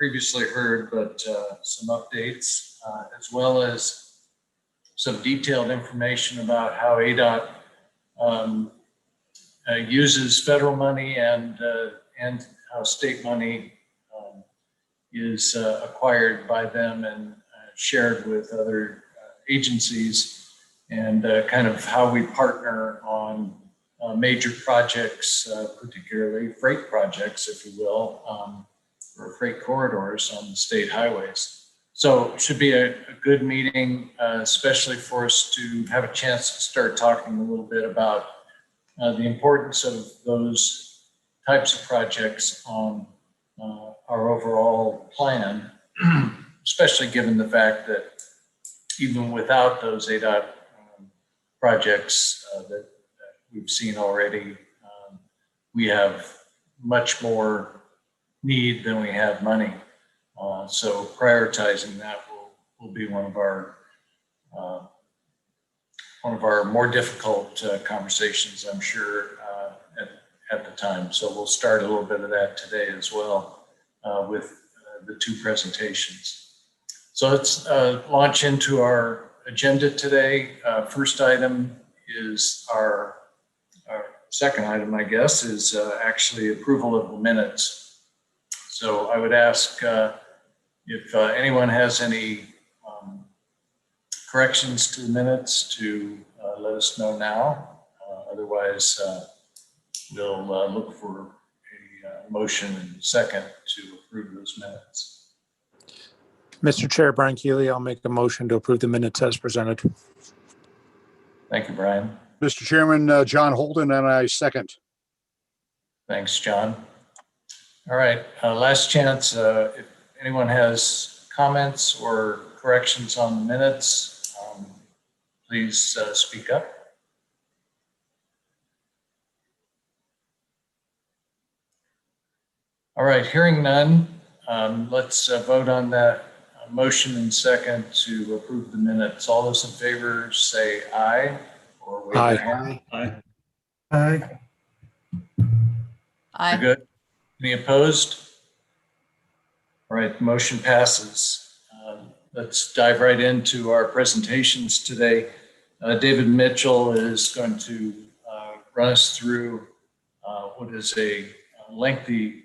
previously heard, but some updates, as well as some detailed information about how ADOT uses federal money and how state money is acquired by them and shared with other agencies, and kind of how we partner on major projects, particularly freight projects, if you will, or freight corridors on the state highways. So it should be a good meeting, especially for us to have a chance to start talking a little bit about the importance of those types of projects on our overall plan, especially given the fact that even without those ADOT projects that we've seen already, we have much more need than we have money. So prioritizing that will be one of our more difficult conversations, I'm sure, at the time. So we'll start a little bit of that today as well with the two presentations. So let's launch into our agenda today. First item is our second item, I guess, is actually approval of the minutes. So I would ask if anyone has any corrections to the minutes to let us know now. Otherwise, we'll look for a motion and second to approve those minutes. Mr. Chair, Brian Keeley, I'll make a motion to approve the minutes as presented. Thank you, Brian. Mr. Chairman, John Holden, and I second. Thanks, John. All right, last chance. If anyone has comments or corrections on the minutes, please speak up. All right, hearing none, let's vote on that motion and second to approve the minutes. All those in favor say aye or wave Aye. your hand. Aye. Aye. You're good. Any opposed? All right, the motion passes. Let's dive right into our presentations today. David Mitchell is going to run us through what is a lengthy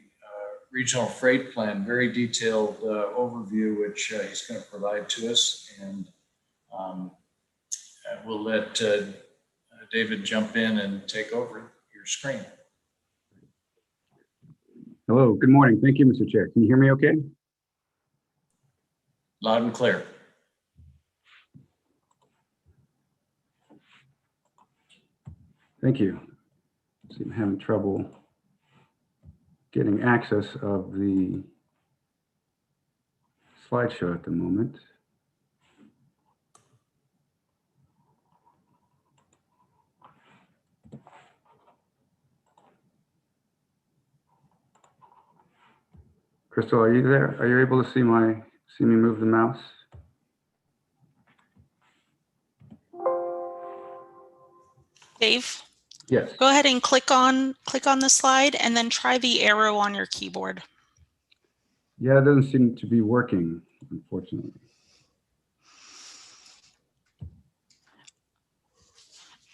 regional freight plan, very detailed overview, which he's going to provide to us. And we'll let David jump in and take over your screen. Hello, good morning. Thank you, Mr. Chair. Can you hear me okay? Loud and clear. Thank you. I'm having trouble getting access of the slideshow at the moment. Crystal, are you there? Are you able to see me move the mouse? Dave? Yes. Go ahead and click on the slide and then try the arrow on your keyboard. Yeah, it doesn't seem to be working, unfortunately.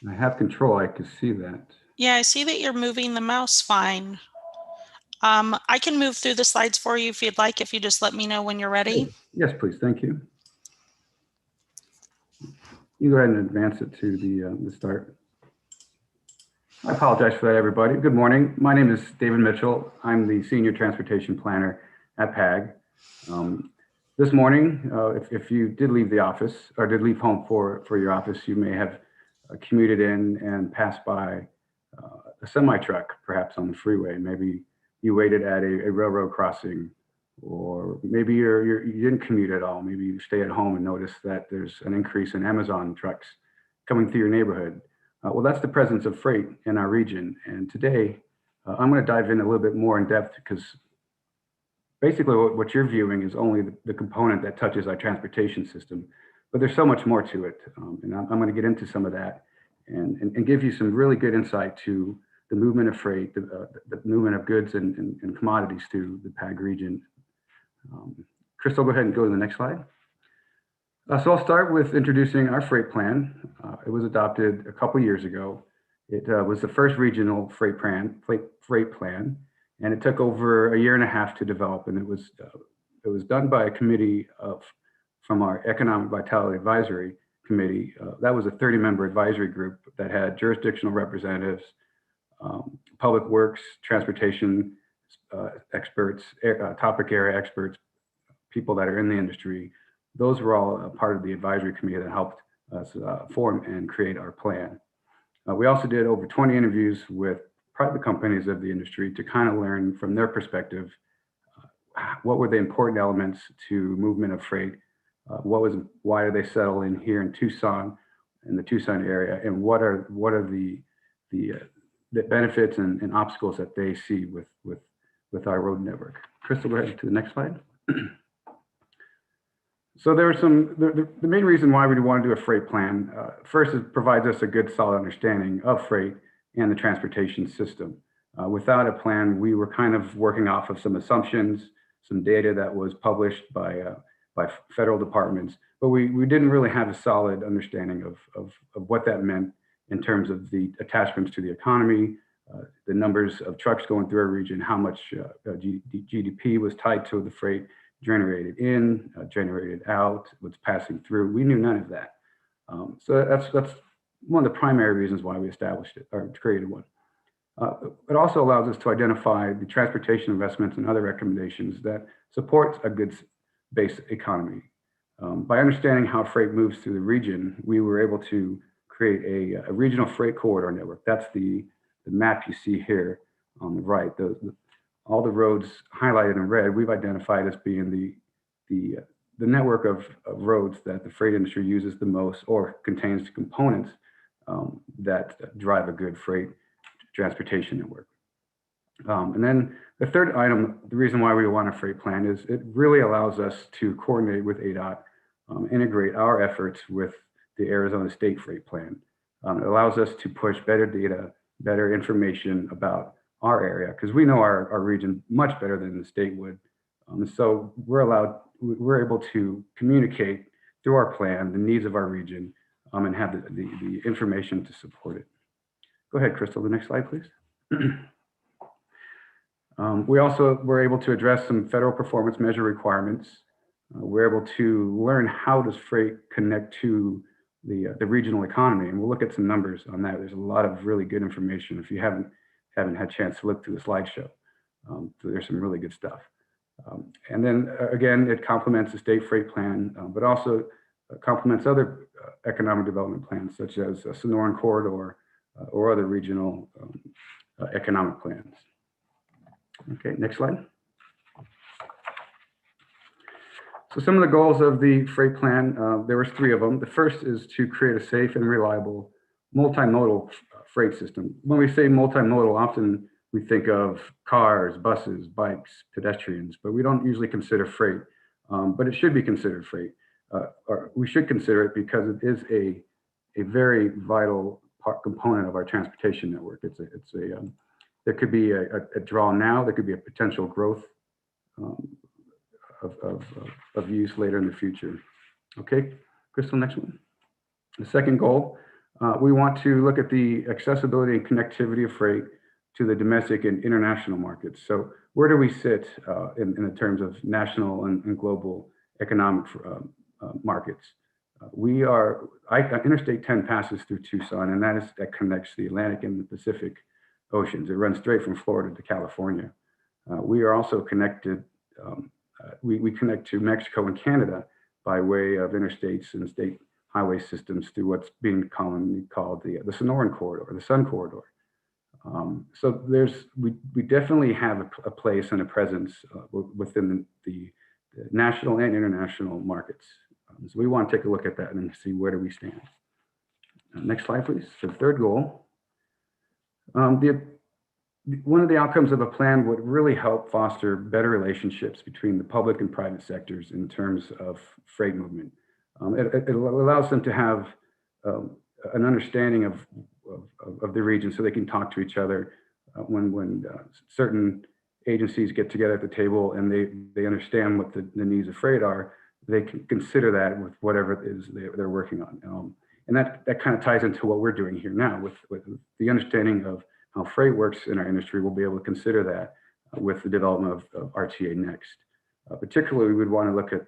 I have control, I can see that. Yeah, I see that you're moving the mouse fine. I can move through the slides for you if you'd like, if you just let me know when you're ready. Yes, please, thank you. You go ahead and advance it to the start. I apologize for that, everybody. Good morning. My name is David Mitchell. I'm the Senior Transportation Planner at PAG. This morning, if you did leave the office or did leave home for your office, you may have commuted in and passed by a semi-truck, perhaps on the freeway. Maybe you waited at a railroad crossing, or maybe you didn't commute at all. Maybe you stay at home and notice that there's an increase in Amazon trucks coming through your neighborhood. Well, that's the presence of freight in our region. And today, I'm going to dive in a little bit more in depth, because basically what you're viewing is only the component that touches our transportation system, but there's so much more to it. And I'm going to get into some of that and give you some really good insight to the movement of freight, the movement of goods and commodities through the PAG region. Crystal, go ahead and go to the next slide. So I'll start with introducing our freight plan. It was adopted a couple years ago. It was the first regional freight plan, and it took over a year and a half to develop. And it was done by a committee from our Economic Vitality Advisory Committee. That was a 30-member advisory group that had jurisdictional representatives, public works, transportation experts, topic area experts, people that are in the industry. Those were all a part of the advisory committee that helped us form and create our plan. We also did over 20 interviews with private companies of the industry to kind of learn from their perspective, what were the important elements to movement of freight, why do they settle in here in Tucson, in the Tucson area, and what are the benefits and obstacles that they see with our road network. Crystal, go ahead to the next slide. So there are the main reason why we want to do a freight plan. First, it provides us a good solid understanding of freight and the transportation system. Without a plan, we were kind of working off of some assumptions, some data that was published by federal departments, but we didn't really have a solid understanding of what that meant in terms of the attachments to the economy, the numbers of trucks going through our region, how much GDP was tied to the freight, generated in, generated out, what's passing through. We knew none of that. So that's one of the primary reasons why we established it or created one. It also allows us to identify the transportation investments and other recommendations that support a goods-based economy. By understanding how freight moves through the region, we were able to create a regional freight corridor network. That's the map you see here on the right. All the roads highlighted in red, we've identified as being the network of roads that the freight industry uses the most or contains the components that drive a good freight transportation network. And then the third item, the reason why we want a freight plan is it really allows us to coordinate with ADOT, integrate our efforts with the Arizona State Freight Plan. It allows us to push better data, better information about our area, because we know our region much better than the state would. So we're able to communicate through our plan the needs of our region and have the information to support it. Go ahead, Crystal, the next slide, please. We also were able to address some federal performance measure requirements. We're able to learn how does freight connect to the regional economy, and we'll look at some numbers on that. There's a lot of really good information if you haven't had a chance to look through the slideshow. So there's some really good stuff. And then again, it complements the state freight plan, but also complements other economic development plans such as a Sonoran Corridor or other regional economic plans. Okay, next slide. So some of the goals of the freight plan, there was 3 of them. The first is to create a safe and reliable multimodal freight system. When we say multimodal, often we think of cars, buses, bikes, pedestrians, but we don't usually consider freight, but it should be considered freight. Or we should consider it because it is a very vital component of our transportation network. There could be a draw now, there could be a potential growth of use later in the future. Okay, Crystal, next one. The second goal, we want to look at the accessibility and connectivity of freight to the domestic and international markets. So where do we sit in the terms of national and global economic markets? Interstate 10 passes through Tucson, and that connects the Atlantic and the Pacific Oceans. It runs straight from Florida to California. We are also connected, we connect to Mexico and Canada by way of interstates and state highway systems through what's being commonly called the Sonoran Corridor, the Sun Corridor. So we definitely have a place and a presence within the national and international markets. So we want to take a look at that and see where do we stand. Next slide, please. So the third goal. One of the outcomes of a plan would really help foster better relationships between the public and private sectors in terms of freight movement. It allows them to have an understanding of the region so they can talk to each other when certain agencies get together at the table and they understand what the needs of freight are, they can consider that with whatever it is they're working on. And that kind of ties into what we're doing here now with the understanding of how freight works in our industry. We'll be able to consider that with the development of RTA Next. Particularly, we would want to look at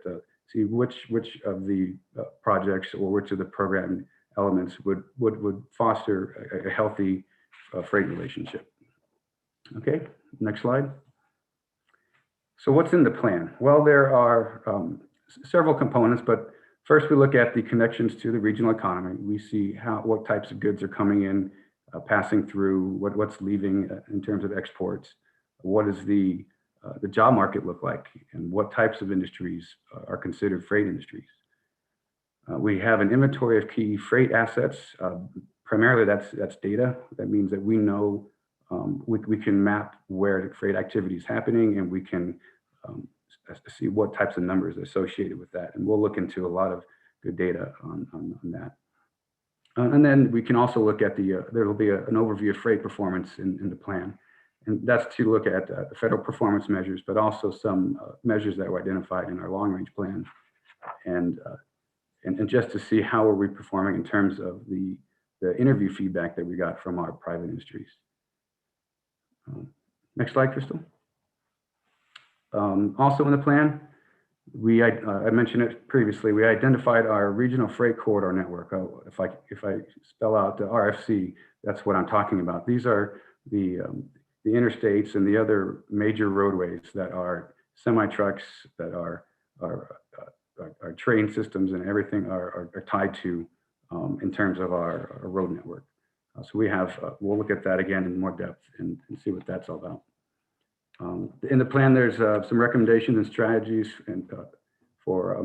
see which of the projects or which of the program elements would foster a healthy freight relationship. Okay, next slide. So what's in the plan? Well, there are several components, but first we look at the connections to the regional economy. We see what types of goods are coming in, passing through, what's leaving in terms of exports. What does the job market look like, and what types of industries are considered freight industries? We have an inventory of key freight assets. Primarily, that's data. That means that we know we can map where the freight activity is happening, and we can see what types of numbers are associated with that. And we'll look into a lot of good data on that. And then we can also look at there will be an overview of freight performance in the plan. And that's to look at the federal performance measures, but also some measures that were identified in our long range plan. And just to see how are we performing in terms of the interview feedback that we got from our private industries. Next slide, Crystal. Also in the plan, I mentioned it previously, we identified our regional freight corridor network. If I spell out the RFC, that's what I'm talking about. These are the interstates and the other major roadways that are semi-trucks, that are train systems, and everything are tied to in terms of our road network. So we'll look at that again in more depth and see what that's all about. In the plan, there's some recommendations and strategies for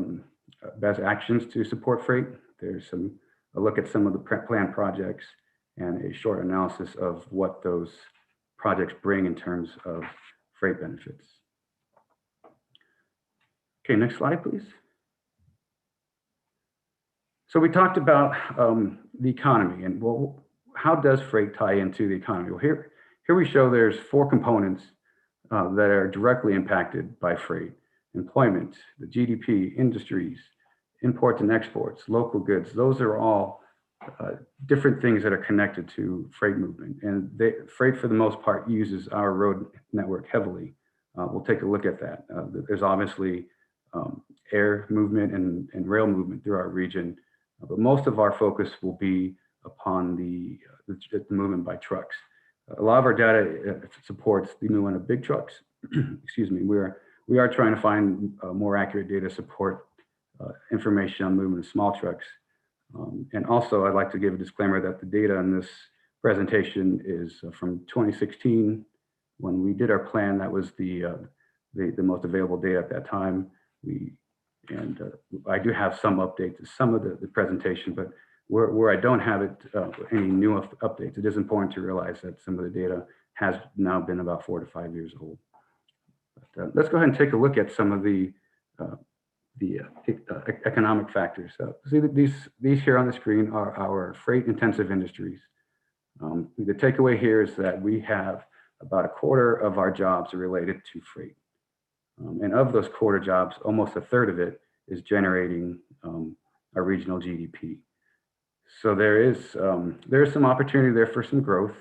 best actions to support freight. There's a look at some of the planned projects and a short analysis of what those projects bring in terms of freight benefits. Okay, next slide, please. So we talked about the economy and how does freight tie into the economy? Well, here we show there's 4 components that are directly impacted by freight: employment, the GDP, industries, imports and exports, local goods. Those are all different things that are connected to freight movement. And freight, for the most part, uses our road network heavily. We'll take a look at that. There's obviously air movement and rail movement through our region, but most of our focus will be upon the movement by trucks. A lot of our data supports the movement of big trucks. Excuse me. We are trying to find more accurate data to support information on movement of small trucks. And also, I'd like to give a disclaimer that the data in this presentation is from 2016. When we did our plan, that was the most available data at that time. I do have some updates to some of the presentation, but where I don't have any new updates, it is important to realize that some of the data has now been about 4 to 5 years old. But, let's go ahead and take a look at some of the economic factors. See these here on the screen are our freight intensive industries. The takeaway here is that we have about 1/4 of our jobs are related to freight. And of those quarter jobs, almost 1/3 of it is generating our regional GDP. So there is some opportunity there for some growth.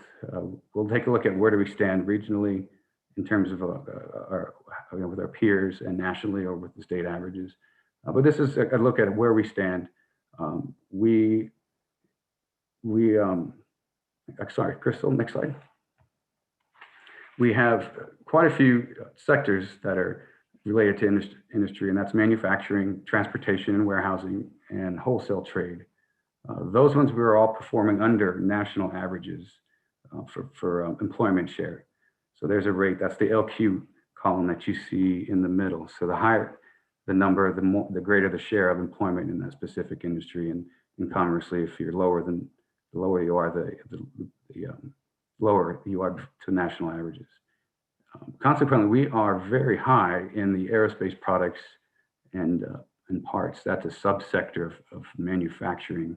We'll take a look at where do we stand regionally in terms of with our peers and nationally or with the state averages. But this is a look at where we stand. Sorry, Crystal, next slide. We have quite a few sectors that are related to industry, and that's manufacturing, transportation and warehousing, and wholesale trade. Those ones we are all performing under national averages for employment share. So there's a rate, that's the LQ column that you see in the middle. So the higher the number, the greater the share of employment in that specific industry. And conversely, if you're lower the lower you are, the lower you are to national averages. Consequently, we are very high in the aerospace products and parts. That's a subsector of manufacturing.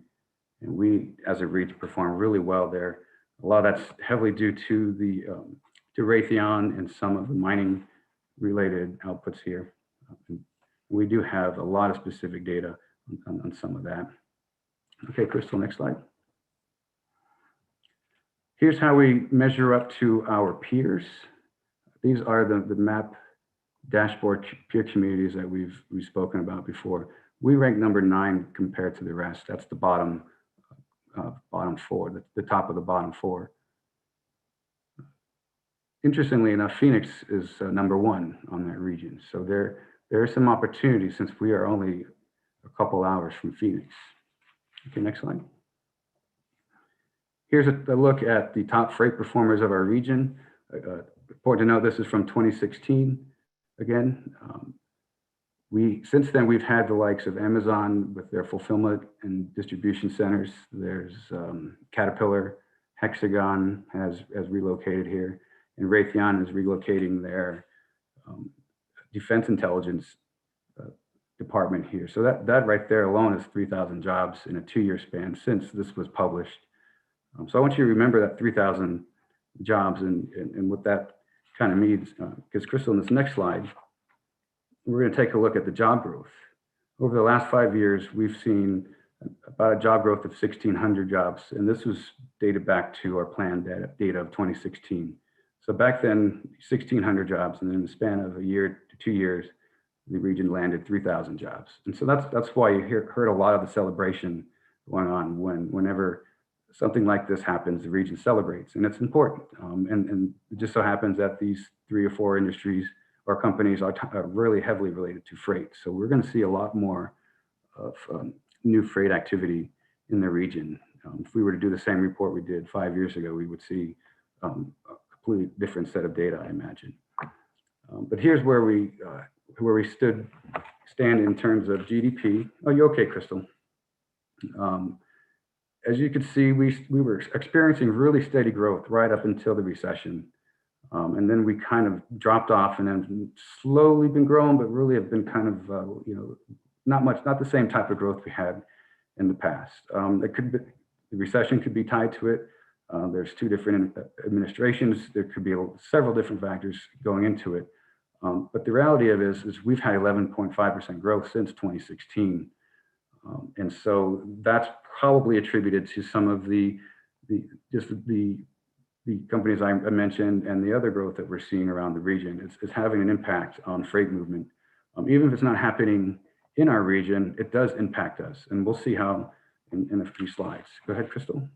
And we, as a region, perform really well there. A lot of that's heavily due to the to Raytheon and some of the mining related outputs here. We do have a lot of specific data on some of that. Okay, Crystal, next slide. Here's how we measure up to our peers. These are the MAP dashboard peer communities that we've spoken about before. We rank number 9 compared to the rest. That's the bottom 4, the top of the bottom 4. Interestingly enough, Phoenix is number 1 on that region. So there is some opportunity since we are only a couple hours from Phoenix. Okay, next slide. Here's a look at the top freight performers of our region. Important to note, this is from 2016. Again, since then we've had the likes of Amazon with their fulfillment and distribution centers. There's Caterpillar, Hexagon has relocated here, and Raytheon is relocating their defense intelligence department here. So that right there alone is 3,000 jobs in a 2-year span since this was published. So I want you to remember that 3,000 jobs and what that kind of means. Because Crystal, in this next slide, we're going to take a look at the job growth. Over the last 5 years, we've seen about a job growth of 1,600 jobs. And this was dated back to our planned data of 2016. So back then, 1,600 jobs, and in the span of a year to 2 years, the region landed 3,000 jobs. And so that's why you heard a lot of the celebration going on whenever something like this happens, the region celebrates, and it's important. And it just so happens that these 3 or 4 industries or companies are really heavily related to freight. So we're going to see a lot more of new freight activity in the region. If we were to do the same report we did 5 years ago, we would see a completely different set of data, I imagine. But here's where we stand in terms of GDP. Oh, you okay, Crystal? As you can see, we were experiencing really steady growth right up until the recession. And then we kind of dropped off and then slowly been growing, but really have been kind of, not the same type of growth we had in the past. It could be, the recession could be tied to it. There's 2 different administrations. There could be several different factors going into it. But the reality of it is we've had 11.5% growth since 2016. And so that's probably attributed to some of the companies I mentioned and the other growth that we're seeing around the region. It's having an impact on freight movement. Even if it's not happening in our region, it does impact us. And we'll see how in a few slides. Go ahead, Crystal.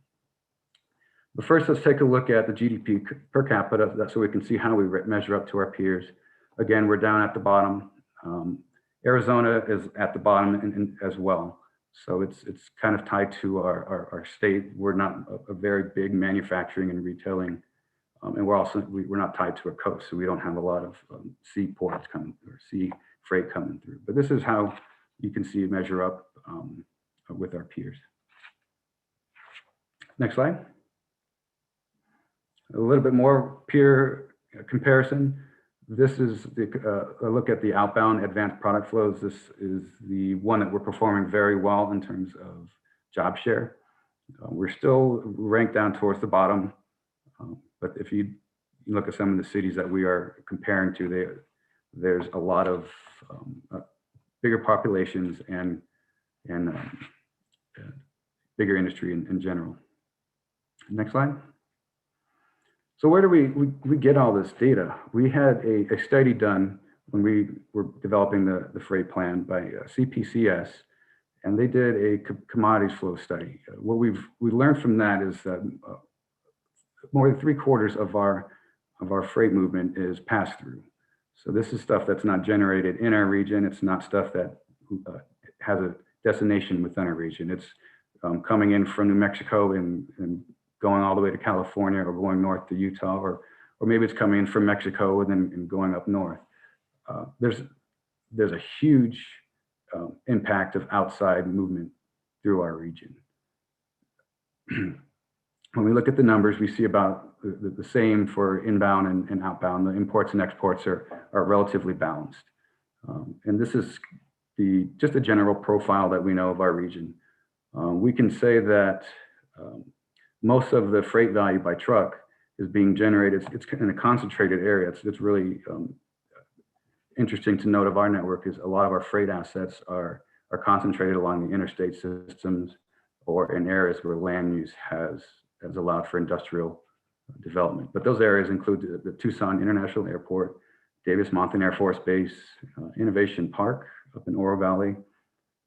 But first, let's take a look at the GDP per capita, so we can see how we measure up to our peers. Again, we're down at the bottom. Arizona is at the bottom as well. So it's kind of tied to our state. We're not a very big manufacturing and retailing, and we're not tied to a coast, so we don't have a lot of seaports coming or sea freight coming through. But this is how you can see measure up with our peers. Next slide. A little bit more peer comparison. This is a look at the outbound advanced product flows. This is the one that we're performing very well in terms of job share. We're still ranked down towards the bottom, but if you look at some of the cities that we are comparing to, there's a lot of bigger populations and bigger industry in general. Next slide. So where do we get all this data? We had a study done when we were developing the freight plan by CPCS, and they did a commodities flow study. What we learned from that is that more than 3/4 of our freight movement is pass through. So this is stuff that's not generated in our region. It's not stuff that has a destination within our region. It's coming in from New Mexico and going all the way to California, or going north to Utah, or maybe it's coming in from Mexico and then going up north. There's a huge impact of outside movement through our region. When we look at the numbers, we see about the same for inbound and outbound. The imports and exports are relatively balanced. And this is just a general profile that we know of our region. We can say that most of the freight value by truck is being generated. It's in a concentrated area. It's really interesting to note of our network is a lot of our freight assets are concentrated along the interstate systems or in areas where land use has allowed for industrial development. But those areas include the Tucson International Airport, Davis-Monthan Air Force Base, Innovation Park up in Oro Valley,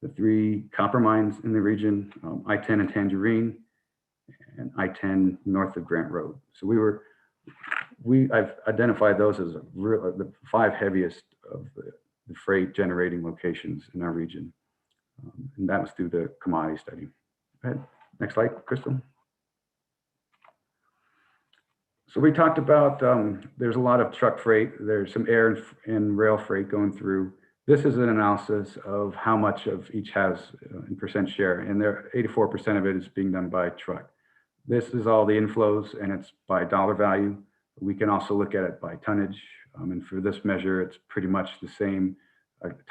the 3 copper mines in the region, I-10 and Tangerine, and I-10 north of Grant Road. So I've identified those as the 5 heaviest of the freight generating locations in our region. And that was through the commodity study. Go ahead. Next slide, Crystal. So we talked about, there's a lot of truck freight. There's some air and rail freight going through. This is an analysis of how much of each has in percent share. And there, 84% of it is being done by truck. This is all the inflows and it's by dollar value. We can also look at it by tonnage. And for this measure, it's pretty much the same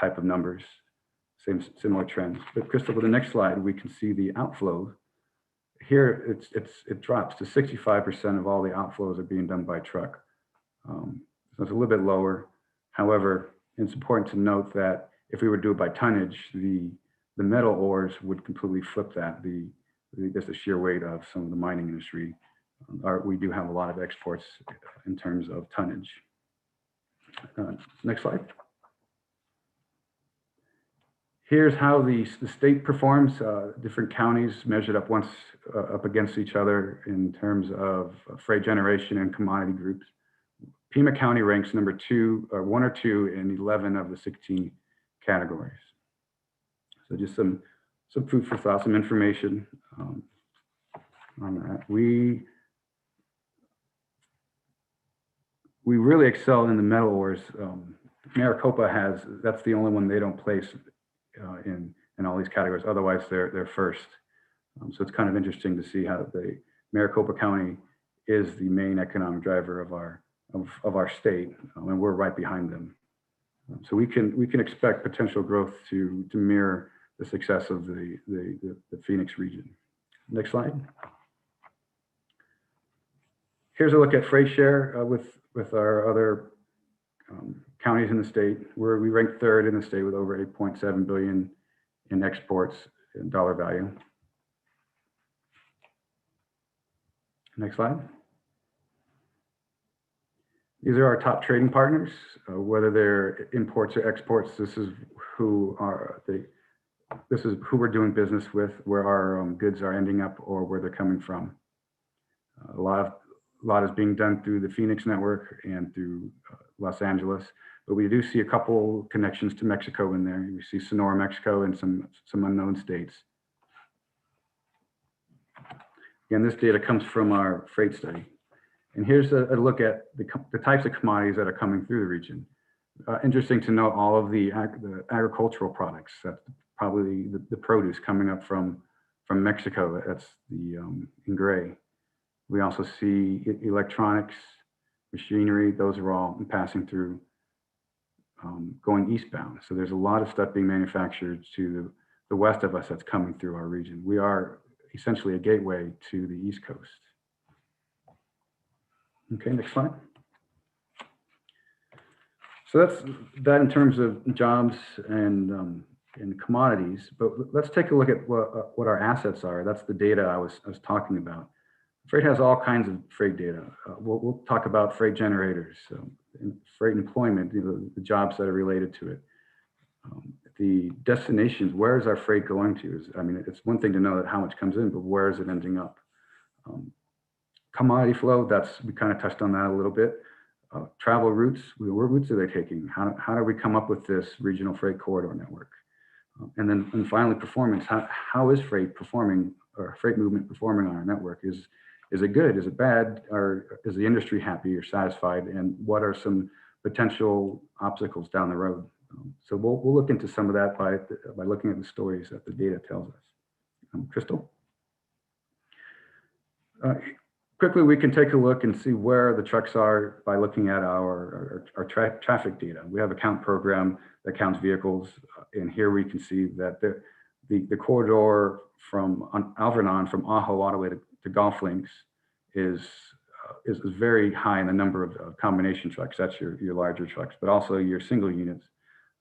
type of numbers, similar trends. But Crystal, for the next slide, we can see the outflow. Here, it drops to 65% of all the outflows are being done by truck. So it's a little bit lower. However, it's important to note that if we were to do it by tonnage, the metal ores would completely flip that. Just the sheer weight of some of the mining industry. We do have a lot of exports in terms of tonnage. Next slide. Here's how the state performs. Different counties measured up up against each other in terms of freight generation and commodity groups. Pima County ranks number 1 or 2 in 11 of the 16 categories. So just some food for thought, some information on that. We really excel in the metal ores. Maricopa that's the only one they don't place in all these categories. Otherwise, they're first. So it's kind of interesting to see how the Maricopa County is the main economic driver of our state, and we're right behind them. So we can expect potential growth to mirror the success of the Phoenix region. Next slide. Here's a look at freight share with our other counties in the state. We rank 3rd in the state with over 8.7 billion in exports in dollar value. Next slide. These are our top trading partners, whether they're imports or exports. This is who we're doing business with, where our goods are ending up or where they're coming from. A lot is being done through the Phoenix network and through Los Angeles, but we do see a couple connections to Mexico in there. We see Sonora, Mexico, and some unknown states. Again, this data comes from our freight study. And here's a look at the types of commodities that are coming through the region. Interesting to note all of the agricultural products. That's probably the produce coming up from Mexico. That's in gray. We also see electronics, machinery. Those are all passing through, going eastbound. So there's a lot of stuff being manufactured to the west of us that's coming through our region. We are essentially a gateway to the East Coast. Okay, next slide. So that's that in terms of jobs and commodities. But let's take a look at what our assets are. That's the data I was talking about. Freight has all kinds of freight data. We'll talk about freight generators, freight employment, the jobs that are related to it. The destinations, where is our freight going to? It's one thing to know that how much comes in, but where is it ending up? Commodity flow, we kind of touched on that a little bit. Travel routes, where routes are they taking? How do we come up with this regional freight corridor network? And finally, performance. How is freight performing, or freight movement performing on our network? Is it good? Is it bad? Or is the industry happy or satisfied? And what are some potential obstacles down the road? So we'll look into some of that by looking at the stories that the data tells us. Crystal? Quickly, we can take a look and see where the trucks are by looking at our traffic data. We have a count program that counts vehicles, and here we can see that the corridor from Alvernon, from Ajo all the way to Golf Links is is very high in the number of combination trucks. That's your larger trucks, but also your single units.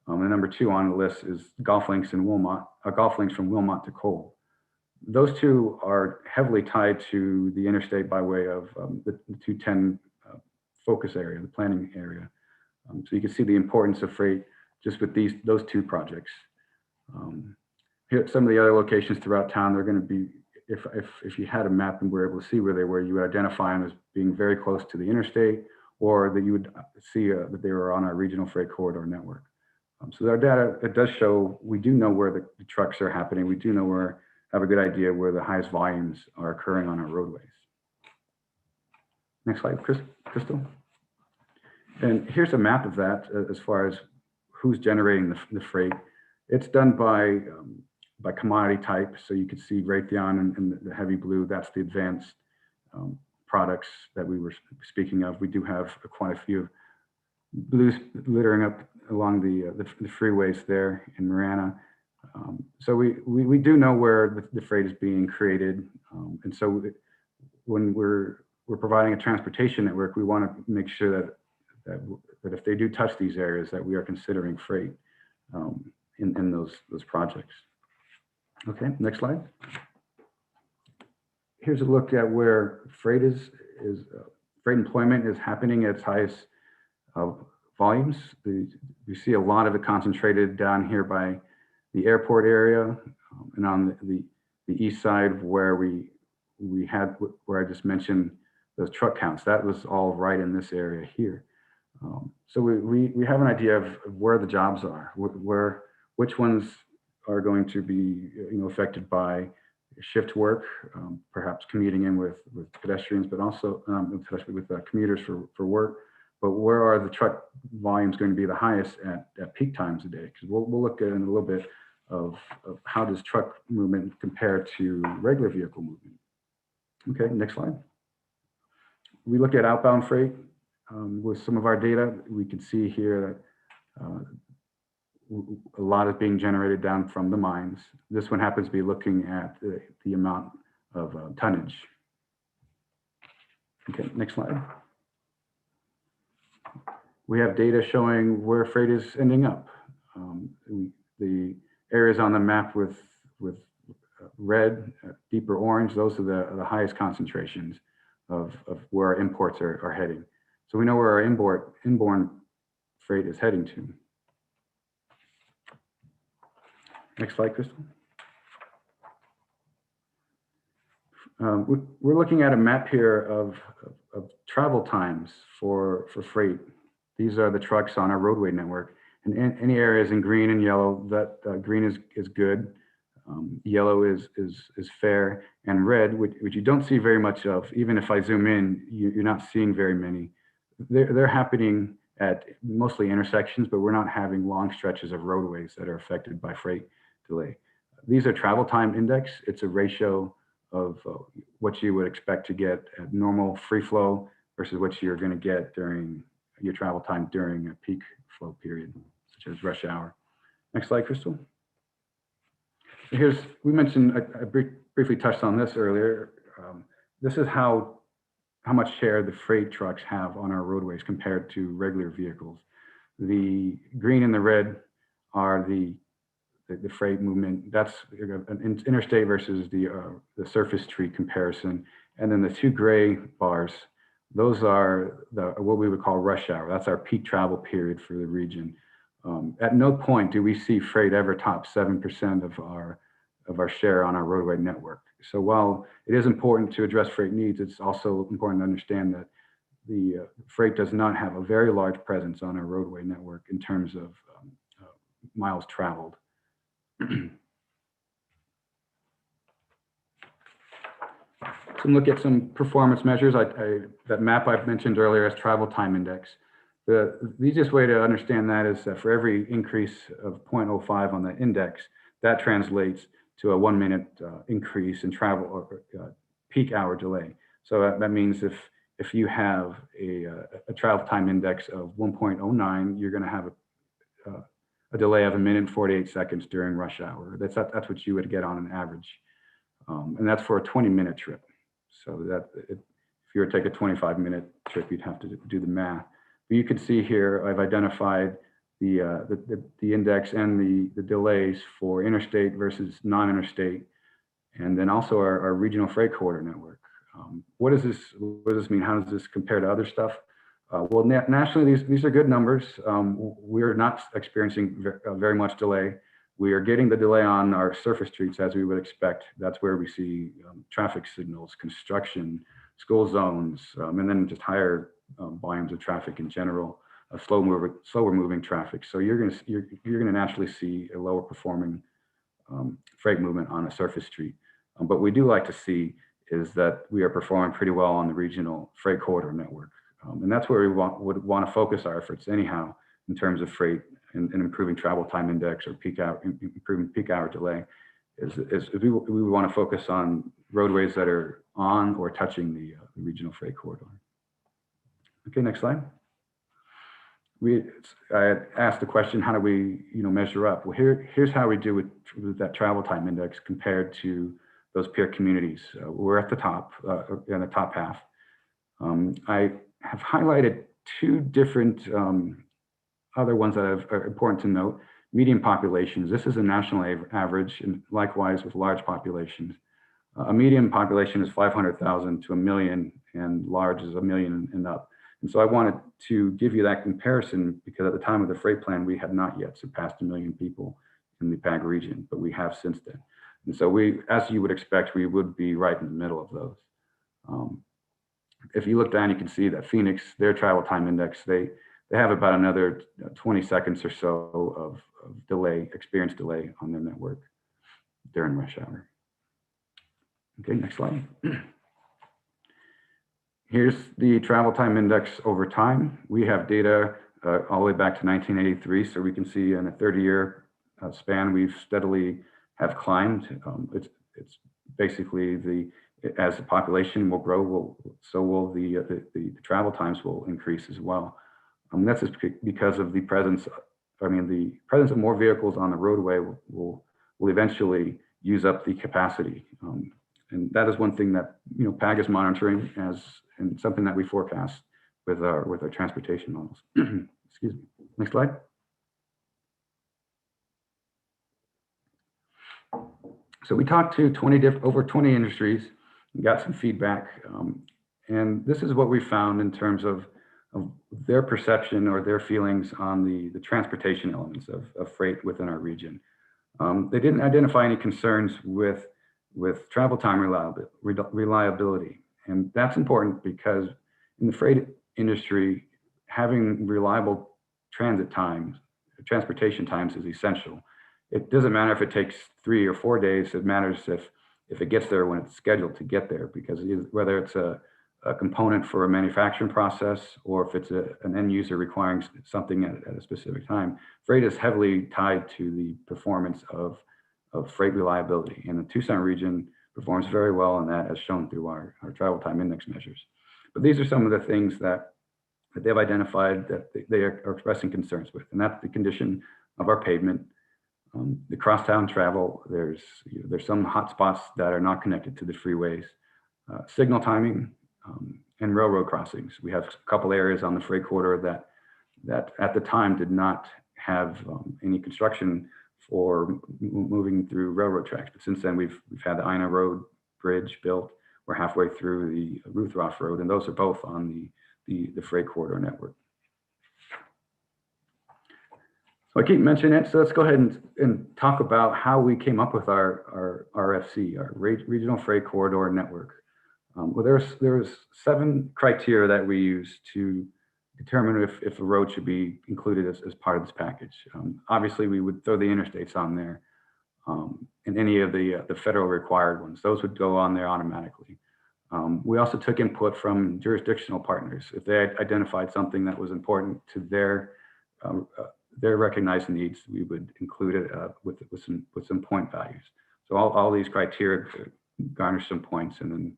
And number 2 on the list is golf links in Wilmot, golf links from Wilmot to Cole. Those two are heavily tied to the interstate by way of the 210 focus area, the planning area. So you can see the importance of freight just with those 2 projects. Here, some of the other locations throughout town, they're going to be, if you had a map and were able to see where they were, you would identify them as being very close to the interstate, or that you would see that they were on our regional freight corridor network. So our data, it does show, we do know where the trucks are happening. We do know have a good idea where the highest volumes are occurring on our roadways. Next slide, Crystal. And here's a map of that as far as who's generating the freight. It's done by commodity type. So you can see Raytheon in the heavy blue, that's the advanced products that we were speaking of. We do have quite a few blues littering up along the freeways there in Marana. So we do know where the freight is being created. And so when we're providing a transportation network, we want to make sure that if they do touch these areas, that we are considering freight in those projects. Okay, next slide. Here's a look at where freight freight employment is happening at its highest volumes. You see a lot of it concentrated down here by the airport area and on the east side where where I just mentioned those truck counts. That was all right in this area here. So we have an idea of where the jobs are, which ones are going to be affected by shift work, perhaps commuting in with pedestrians, but also especially with commuters for work. But where are the truck volumes going to be the highest at peak times a day? Because we'll look at in a little bit of how does truck movement compare to regular vehicle movement. Okay, next slide. We look at outbound freight with some of our data. We can see here that a lot is being generated down from the mines. This one happens to be looking at the amount of tonnage. Okay, next slide. We have data showing where freight is ending up. The areas on the map with red, deeper orange, those are the highest concentrations of where our imports are heading. So we know where our inborn freight is heading to. Next slide, Crystal. We're looking at a map here of travel times for freight. These are the trucks on our roadway network. And any areas in green and yellow, that green is good. Yellow is fair, and red, which you don't see very much of. Even if I zoom in, you're not seeing very many. They're happening at mostly intersections, but we're not having long stretches of roadways that are affected by freight delay. These are travel time index. It's a ratio of what you would expect to get at normal free flow versus what you're going to get during your travel time during a peak flow period, such as rush hour. Next slide, Crystal. We mentioned, I briefly touched on this earlier. This is how much share the freight trucks have on our roadways compared to regular vehicles. The green and the red are the freight movement. That's an interstate versus the surface tree comparison. And then the 2 gray bars, those are what we would call rush hour. That's our peak travel period for the region. At no point do we see freight ever top 7% of our share on our roadway network. So while it is important to address freight needs, it's also important to understand that the freight does not have a very large presence on our roadway network in terms of miles traveled. So look at some performance measures. That map I've mentioned earlier as travel time index. The easiest way to understand that is that for every increase of 0.05 on the index, that translates to a 1 minute increase in travel or peak hour delay. So that means if you have a travel time index of 1.09, you're going to have a delay of 1 minute and 48 seconds during rush hour. That's what you would get on an average. And that's for a 20-minute trip. So that if if you were to take a 25-minute trip, you'd have to do the math. But you can see here, I've identified the index and the delays for interstate versus non-interstate, and then also our regional freight corridor network. What does this mean? How does this compare to other stuff? Well, nationally, these are good numbers. We're not experiencing very much delay. We are getting the delay on our surface streets as we would expect. That's where we see traffic signals, construction, school zones, and then just higher volumes of traffic in general, slower moving traffic. So you're gonna naturally see a lower performing freight movement on a surface street. But we do like to see is that we are performing pretty well on the regional freight corridor network. And that's where we would want to focus our efforts anyhow in terms of freight and improving travel time index or improving peak hour delay is we want to focus on roadways that are on or touching the regional freight corridor. Okay, next slide. I asked the question, how do we measure up? Well, here's how we do with that travel time index compared to those peer communities. We're at the top, in the top half. I have highlighted two different other ones that are important to note. Medium populations, this is a national average, and likewise with large populations. A medium population is 500,000 to 1 million, and large is 1 million and up. And so I wanted to give you that comparison because at the time of the freight plan, we had not yet surpassed 1 million people in the PAG region, but we have since then. And so as you would expect, we would be right in the middle of those. If you look down, you can see that Phoenix, their travel time index, they have about another 20 seconds or so of delay, experience delay on their network during rush hour. Okay, next slide. Here's the travel time index over time. We have data all the way back to 1983, so we can see in a 30-year span, we've steadily have climbed. It's basically as the population will grow, so will the travel times will increase as well. That's just because of the presence. The presence of more vehicles on the roadway will eventually use up the capacity, and that is one thing that PAG is monitoring and something that we forecast with our transportation models. Excuse me. Next slide. So we talked to over 20 industries, and got some feedback, and this is what we found in terms of their perception or their feelings on the transportation elements of freight within our region. They didn't identify any concerns with travel time reliability, and that's important because in the freight industry, having reliable transportation times is essential. It doesn't matter if it takes 3 or 4 days. It matters if it gets there when it's scheduled to get there, because whether it's a component for a manufacturing process or if it's an end user requiring something at a specific time, freight is heavily tied to the performance of freight reliability. And the Tucson region performs very well on that, as shown through our travel time index measures. But these are some of the things that they've identified that they are expressing concerns with, and that's the condition of our pavement. The crosstown travel, there's some hot spots that are not connected to the freeways, signal timing, and railroad crossings. We have a couple areas on the freight corridor that at the time did not have any construction for moving through railroad tracks. But since then, we've had the Ina Road Bridge built. We're halfway through the Ruthroff Road, and those are both on the freight corridor network. So I keep mentioning it, so let's go ahead and talk about how we came up with our RFC, our Regional Freight Corridor Network. Well, there's 7 criteria that we use to determine if a road should be included as part of this package. Obviously, we would throw the interstates on there, and any of the federal required ones. Those would go on there automatically. We also took input from jurisdictional partners. If they identified something that was important to their recognized needs, we would include it with some point values. So all these criteria garnish some points, and then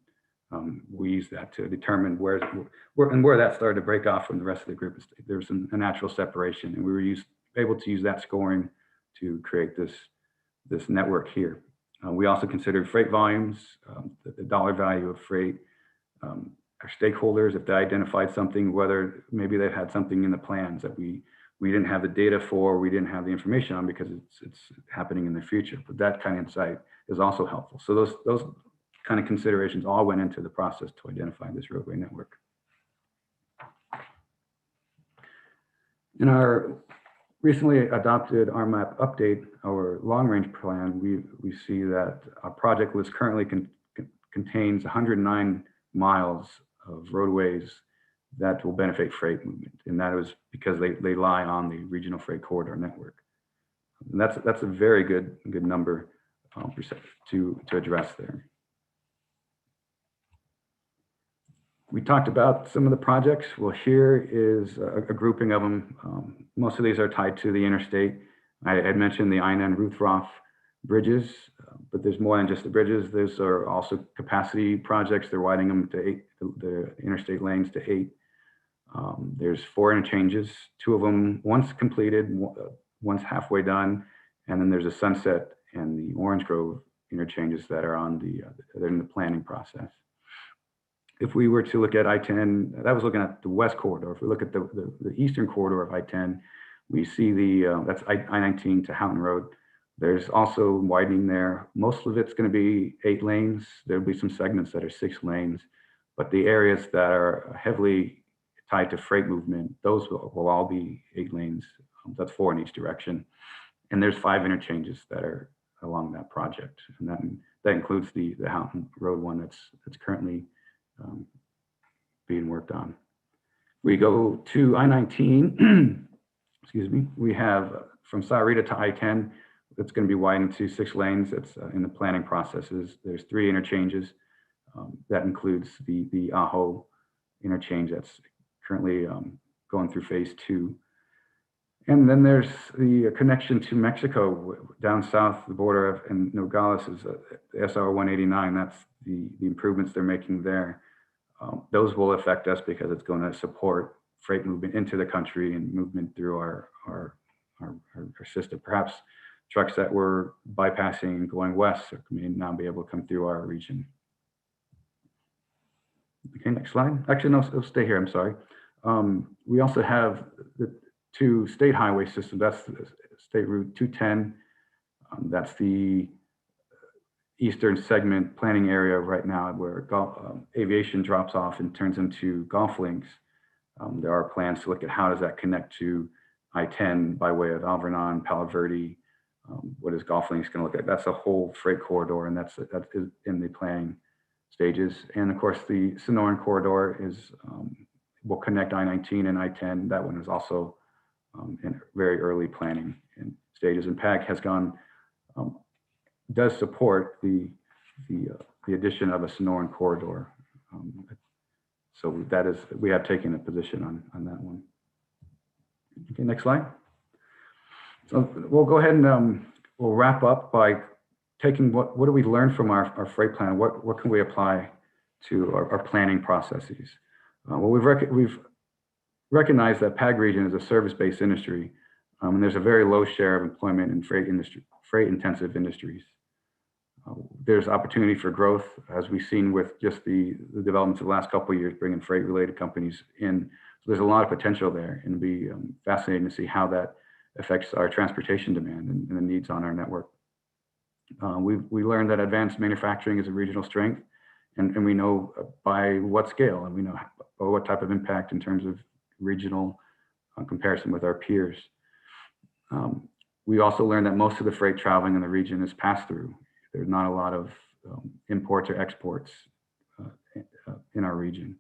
we use that to determine where that started to break off from the rest of the group. There was a natural separation, and we were able to use that scoring to create this network here. We also considered freight volumes, the dollar value of freight, stakeholders, if they identified something, whether maybe they've had something in the plans that we didn't have the data for, we didn't have the information on because it's happening in the future. But that kind of insight is also helpful. So those kind of considerations all went into the process to identify this roadway network. In our recently adopted RMAP update, our long-range plan, we see that our project list currently contains 109 miles of roadways that will benefit freight movement, and that is because they lie on the regional freight corridor network. And that's a very good number to address there. We talked about some of the projects. Well, here is a grouping of them. Most of these are tied to the interstate. I had mentioned the Einan Ruthroff bridges, but there's more than just the bridges. Those are also capacity projects. They're widening them to 8, the interstate lanes to 8. There's 4 interchanges, 2 of them once completed, one's halfway done, and then there's a Sunset and the Orange Grove interchanges that are they're in the planning process. If we were to look at I-10, that was looking at the west corridor. If we look at the eastern corridor of I-10, we see that's I-19 to Houghton Road. There's also widening there. Most of it's going to be 8 lanes. There'll be some segments that are 6 lanes, but the areas that are heavily tied to freight movement, those will all be 8 lanes. That's 4 in each direction. And there's 5 interchanges that are along that project. And that includes the Houghton Road one that's currently being worked on. We go to I-19, excuse me, we have from Sahuarita to I-10, it's going to be widened to 6 lanes. It's in the planning processes. There's 3 interchanges. That includes the Ajo interchange that's currently going through phase 2. And then there's the connection to Mexico down south, the border in Nogales is the SR 189. That's the improvements they're making there. Those will affect us because it's going to support freight movement into the country and movement through our system. Perhaps trucks that were bypassing and going west may now be able to come through our region. Okay, next slide. Actually, no, it'll stay here. I'm sorry. We also have the 2 state highway systems. That's the State Route 210. That's the eastern segment planning area right now where aviation drops off and turns into golf links. There are plans to look at how does that connect to I-10 by way of Alvernon, Palo Verde. What is golf links going to look like? That's a whole freight corridor, and that is in the planning stages. And of course, the Sonoran corridor will connect I-19 and I-10. That one is also in very early planning stages. And PAG has does support the addition of a Sonoran corridor. So we have taken a position on that one. Okay, next slide. So we'll go ahead and we'll wrap up by taking what do we learn from our freight plan? What can we apply to our planning processes? Well, we've recognized that PAG region is a service-based industry, and there's a very low share of employment in freight-intensive industries. There's opportunity for growth, as we've seen with just the developments of the last couple of years, bringing freight-related companies in. So there's a lot of potential there, and it'll be fascinating to see how that affects our transportation demand and the needs on our network. We learned that advanced manufacturing is a regional strength, and we know by what scale, and we know what type of impact in terms of regional comparison with our peers. We also learned that most of the freight traveling in the region is pass-through. There's not a lot of imports or exports in our region.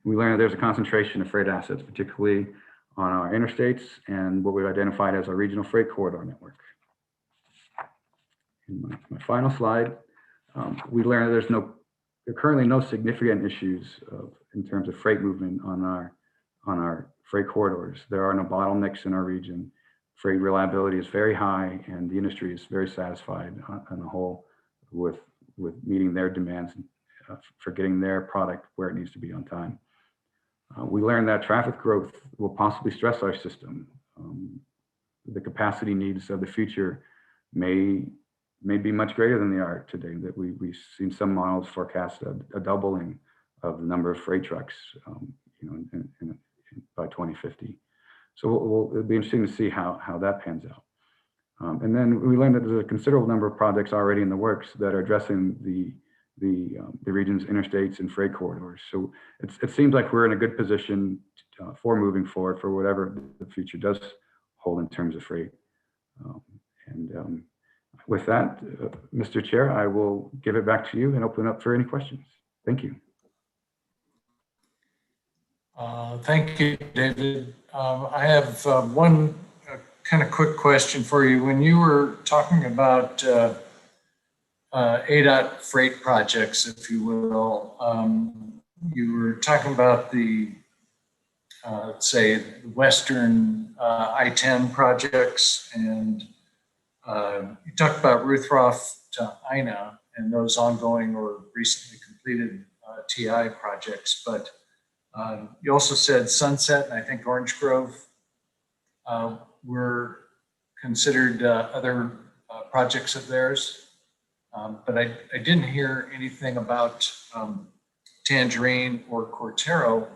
We learned that there's a concentration of freight assets, particularly on our interstates and what we've identified as our regional freight corridor network. In my final slide, we learned that there are currently no significant issues in terms of freight movement on our freight corridors. There are no bottlenecks in our region. Freight reliability is very high, and the industry is very satisfied on the whole with meeting their demands for getting their product where it needs to be on time. We learned that traffic growth will possibly stress our system. The capacity needs of the future may be much greater than they are today. That we've seen some models forecast a doubling of the number of freight trucks, by 2050. So it'll be interesting to see how that pans out. And then we learned that there's a considerable number of projects already in the works that are addressing the region's interstates and freight corridors. So it seems like we're in a good position for moving forward for whatever the future does hold in terms of freight. With that, Mr. Chair, I will give it back to you and open up for any questions. Thank you. Thank you, David. I have one kind of quick question for you. When you were talking about ADOT freight projects, if you will, you were talking about the, say, the Western I-10 projects, and you talked about Ruthroff to Ina and those ongoing or recently completed TI projects, but you also said Sunset and I think Orange Grove were considered other projects of theirs. But I didn't hear anything about Tangerine or Cortero,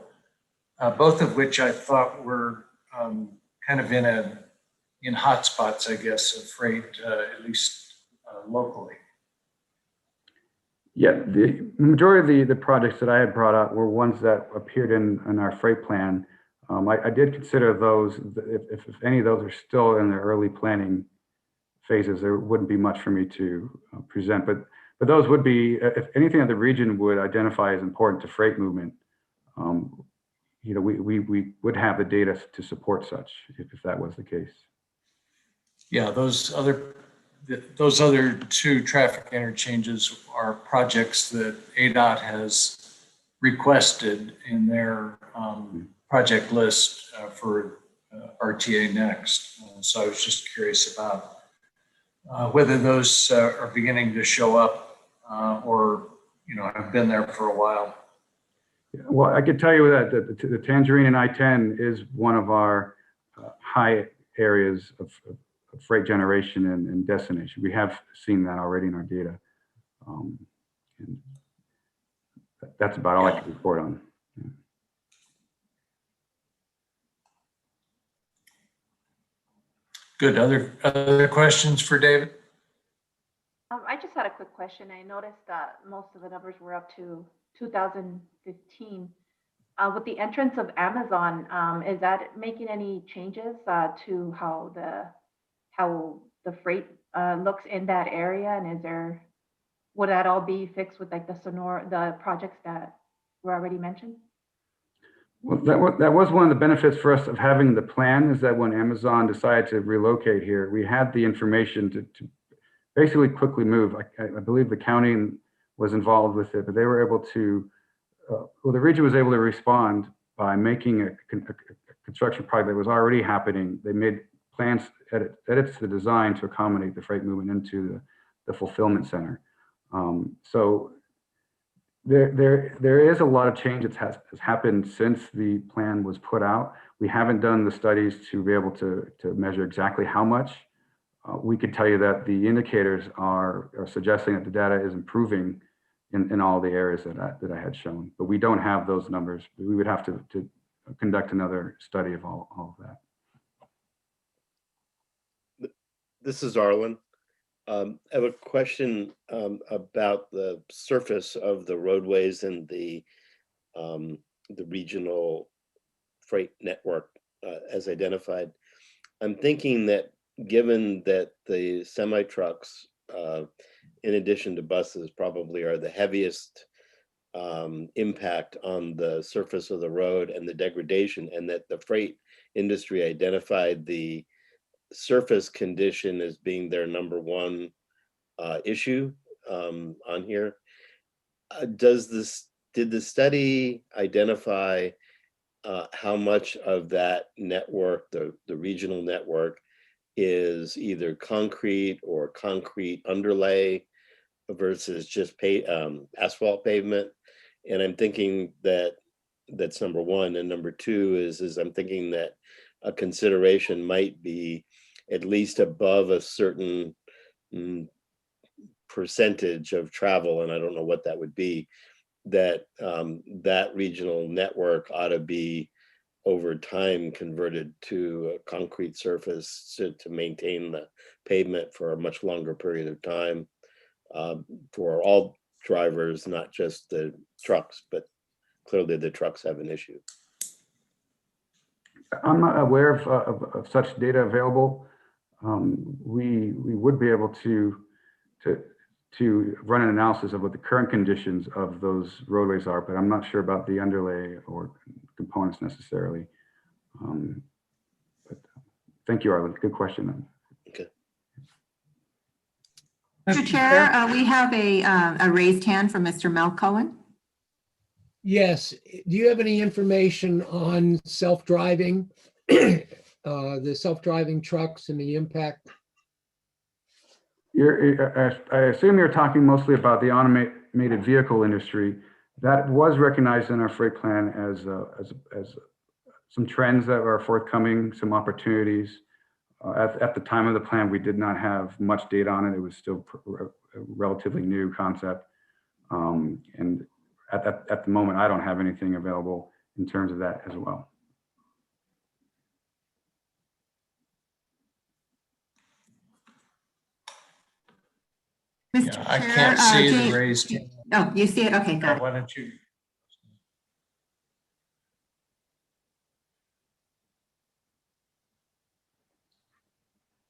both of which I thought were kind of in hotspots, I guess, of freight, at least locally. Yeah, the majority of the projects that I had brought up were ones that appeared in our freight plan. I did consider those, if any of those are still in the early planning phases, there wouldn't be much for me to present, but those would be, if anything that the region would identify as important to freight movement, we would have the data to support such if that was the case. Yeah, those other two traffic interchanges are projects that ADOT has requested in their project list for RTA Next. So I was just curious about whether those are beginning to show up or have been there for a while. Well, I could tell you that the Tangerine and I-10 is one of our high areas of freight generation and destination. We have seen that already in our data. And that's about all I can report on. Yeah. Good. Other questions for David? I just had a quick question. I noticed that most of the numbers were up to 2015. With the entrance of Amazon, is that making any changes to how the freight looks in that area? And would that all be fixed with like the projects that were already mentioned? Well, that was one of the benefits for us of having the plan, is that when Amazon decided to relocate here, we had the information to basically quickly move. I believe the county was involved with it, but they were able to, the region was able to respond by making a construction project that was already happening. They made plans, edits to the design to accommodate the freight movement into the fulfillment center. So there is a lot of change that has happened since the plan was put out. We haven't done the studies to be able to measure exactly how much. We could tell you that the indicators are suggesting that the data is improving in all the areas that I had shown, but we don't have those numbers. We would have to conduct another study of all of that. This is Arlen. I have a question about the surface of the roadways and the regional freight network as identified. I'm thinking that given that the semi trucks, in addition to buses, probably are the heaviest impact on the surface of the road and the degradation, and that the freight industry identified the surface condition as being their number one issue on here. Did the study identify how much of that network, the regional network, is either concrete or concrete underlay versus just asphalt pavement? And I'm thinking that's number one. And number two is I'm thinking that a consideration might be at least above a certain percentage of travel, and I don't know what that would be, that that regional network ought to be over time converted to a concrete surface to maintain the pavement for a much longer period of time for all drivers, not just the trucks, but clearly the trucks have an issue. I'm not aware of such data available. We would be able to run an analysis of what the current conditions of those roadways are, but I'm not sure about the underlay or components necessarily. But thank you, Arlen. Good question. Okay. Mr. Chair, we have a raised hand from Mr. Mel Cohen. Yes. Do you have any information on self-driving, the self-driving trucks and the impact? I assume you're talking mostly about the automated vehicle industry. That was recognized in our freight plan as some trends that are forthcoming, some opportunities. At the time of the plan, we did not have much data on it. It was still a relatively new concept. And at the moment, I don't have anything available in terms of that as well. Mr. Yeah, I Chair, can't see Jane- the raised hand. Oh, you see it? Okay, got it. Why don't you?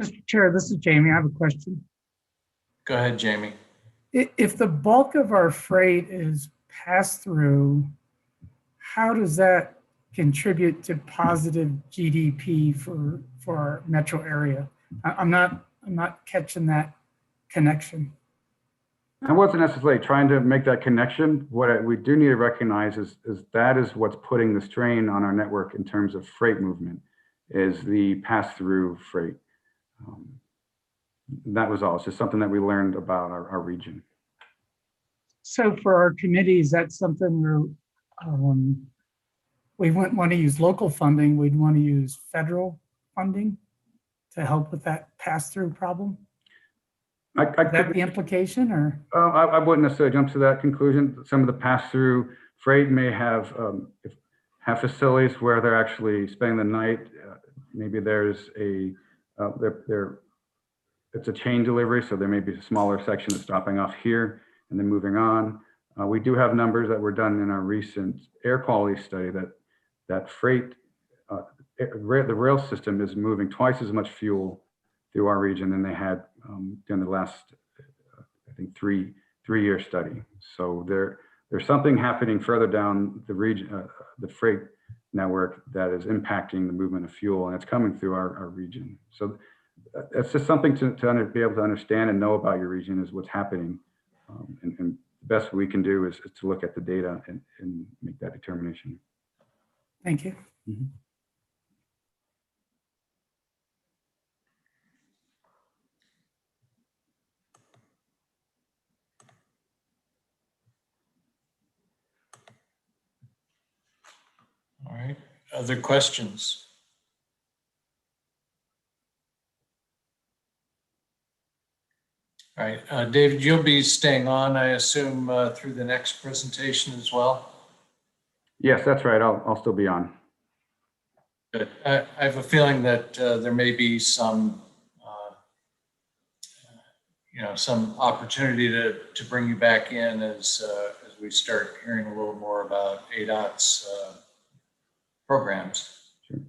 Mr. Chair, this is Jamie. I have a question. Go ahead, Jamie. If the bulk of our freight is passed through, how does that contribute to positive GDP for our metro area? I'm not catching that connection. I wasn't necessarily trying to make that connection. What we do need to recognize is that is what's putting the strain on our network in terms of freight movement, is the pass-through freight. That was all. It's just something that we learned about our region. So for our committee, is that something we wouldn't want to use local funding, we'd want to use federal funding to help with that pass-through problem? Is that the implication, or? I wouldn't necessarily jump to that conclusion. Some of the pass-through freight may have facilities where they're actually spending the night. Maybe there's it's a chain delivery, so there may be a smaller section that's dropping off here and then moving on. We do have numbers that were done in our recent air quality study that freight, the rail system is moving twice as much fuel through our region than they had during the last, I think, three-year study. So there's something happening further down the region, the freight network, that is impacting the movement of fuel, and it's coming through our region. So it's just something to be able to understand and know about your region is what's happening. And the best we can do is to look at the data and make that determination. Thank you. Mm-hmm. All right, other questions? All right, David, you'll be staying on, I assume, through the next presentation as well? Yes, that's right. I'll still be on. Good. I have a feeling that there may be some, some opportunity to bring you back in as we start hearing a little more about ADOT's programs. Sure.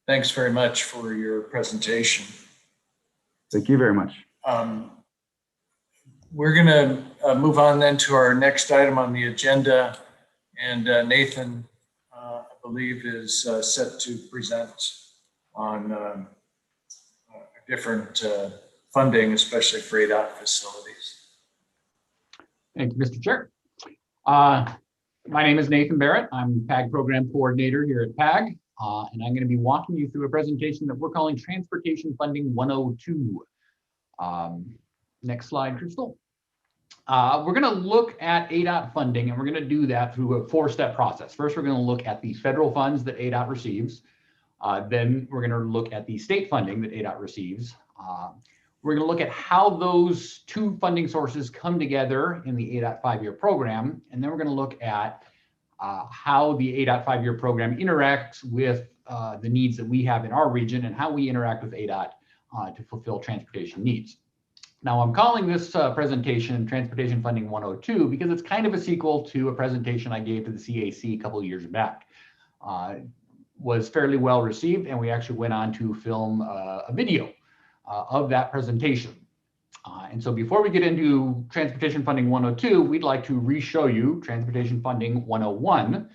Thanks very much for your presentation. Thank you very much. We're going to move on then to our next item on the agenda. And Nathan, I believe, is set to present on a different funding, especially for ADOT facilities. Thank you, Mr. Chair. My name is Nathan Barrett. I'm PAG Program Coordinator here at PAG, and I'm going to be walking you through a presentation that we're calling Transportation Funding 102. Next slide, Crystal. We're going to look at ADOT funding, and we're going to do that through a four-step process. First, we're going to look at the federal funds that ADOT receives. Then we're going to look at the state funding that ADOT receives. We're going to look at how those two funding sources come together in the ADOT 5-year program. And then we're going to look at how the ADOT 5-year program interacts with the needs that we have in our region and how we interact with ADOT to fulfill transportation needs. Now, I'm calling this presentation Transportation Funding 102 because it's kind of a sequel to a presentation I gave to the CAC a couple of years back. Was fairly well received, and we actually went on to film a video of that presentation. And so before we get into Transportation Funding 102, we'd like to re-show you Transportation Funding 101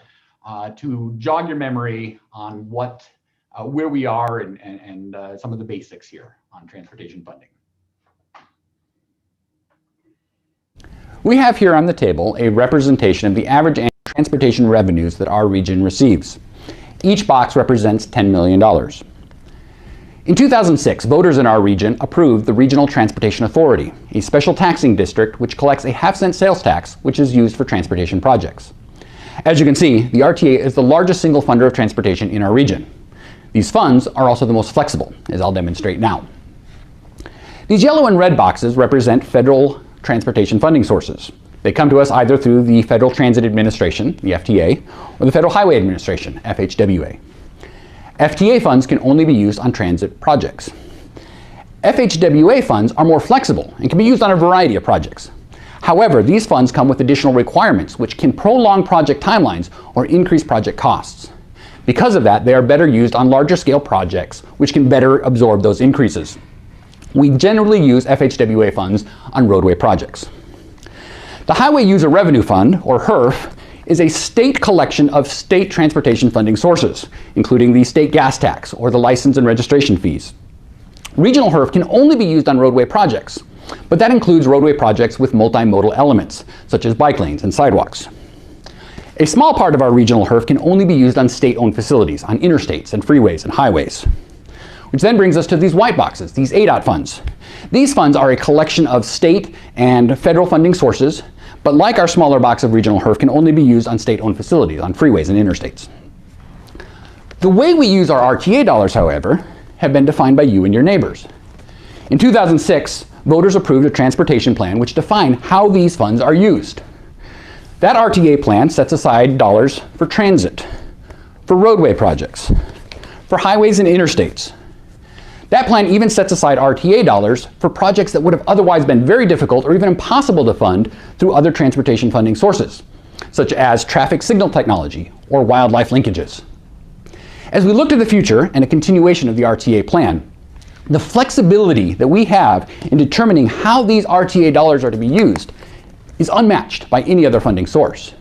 to jog your memory on where we are and some of the basics here on transportation funding. We have here on the table a representation of the average annual transportation revenues that our region receives. Each box represents $10 million. In 2006, voters in our region approved the Regional Transportation Authority, a special taxing district which collects a half-cent sales tax which is used for transportation projects. As you can see, the RTA is the largest single funder of transportation in our region. These funds are also the most flexible, as I'll demonstrate now. These yellow and red boxes represent federal transportation funding sources. They come to us either through the Federal Transit Administration, the FTA, or the Federal Highway Administration, FHWA. FTA funds can only be used on transit projects. FHWA funds are more flexible and can be used on a variety of projects. However, these funds come with additional requirements which can prolong project timelines or increase project costs. Because of that, they are better used on larger scale projects which can better absorb those increases. We generally use FHWA funds on roadway projects. The Highway User Revenue Fund, or HURF, is a state collection of state transportation funding sources, including the state gas tax or the license and registration fees. Regional HURF can only be used on roadway projects, but that includes roadway projects with multimodal elements, such as bike lanes and sidewalks. A small part of our regional HURF can only be used on state-owned facilities, on interstates and freeways and highways. Which then brings us to these white boxes, these ADOT funds. These funds are a collection of state and federal funding sources, but like our smaller box of regional HURF, can only be used on state-owned facilities, on freeways and interstates. The way we use our RTA dollars, however, have been defined by you and your neighbors. In 2006, voters approved a transportation plan which defined how these funds are used. That RTA plan sets aside dollars for transit, for roadway projects, for highways and interstates. That plan even sets aside RTA dollars for projects that would have otherwise been very difficult or even impossible to fund through other transportation funding sources, such as traffic signal technology or wildlife linkages. As we look to the future and a continuation of the RTA plan, the flexibility that we have in determining how these RTA dollars are to be used is unmatched by any other funding source.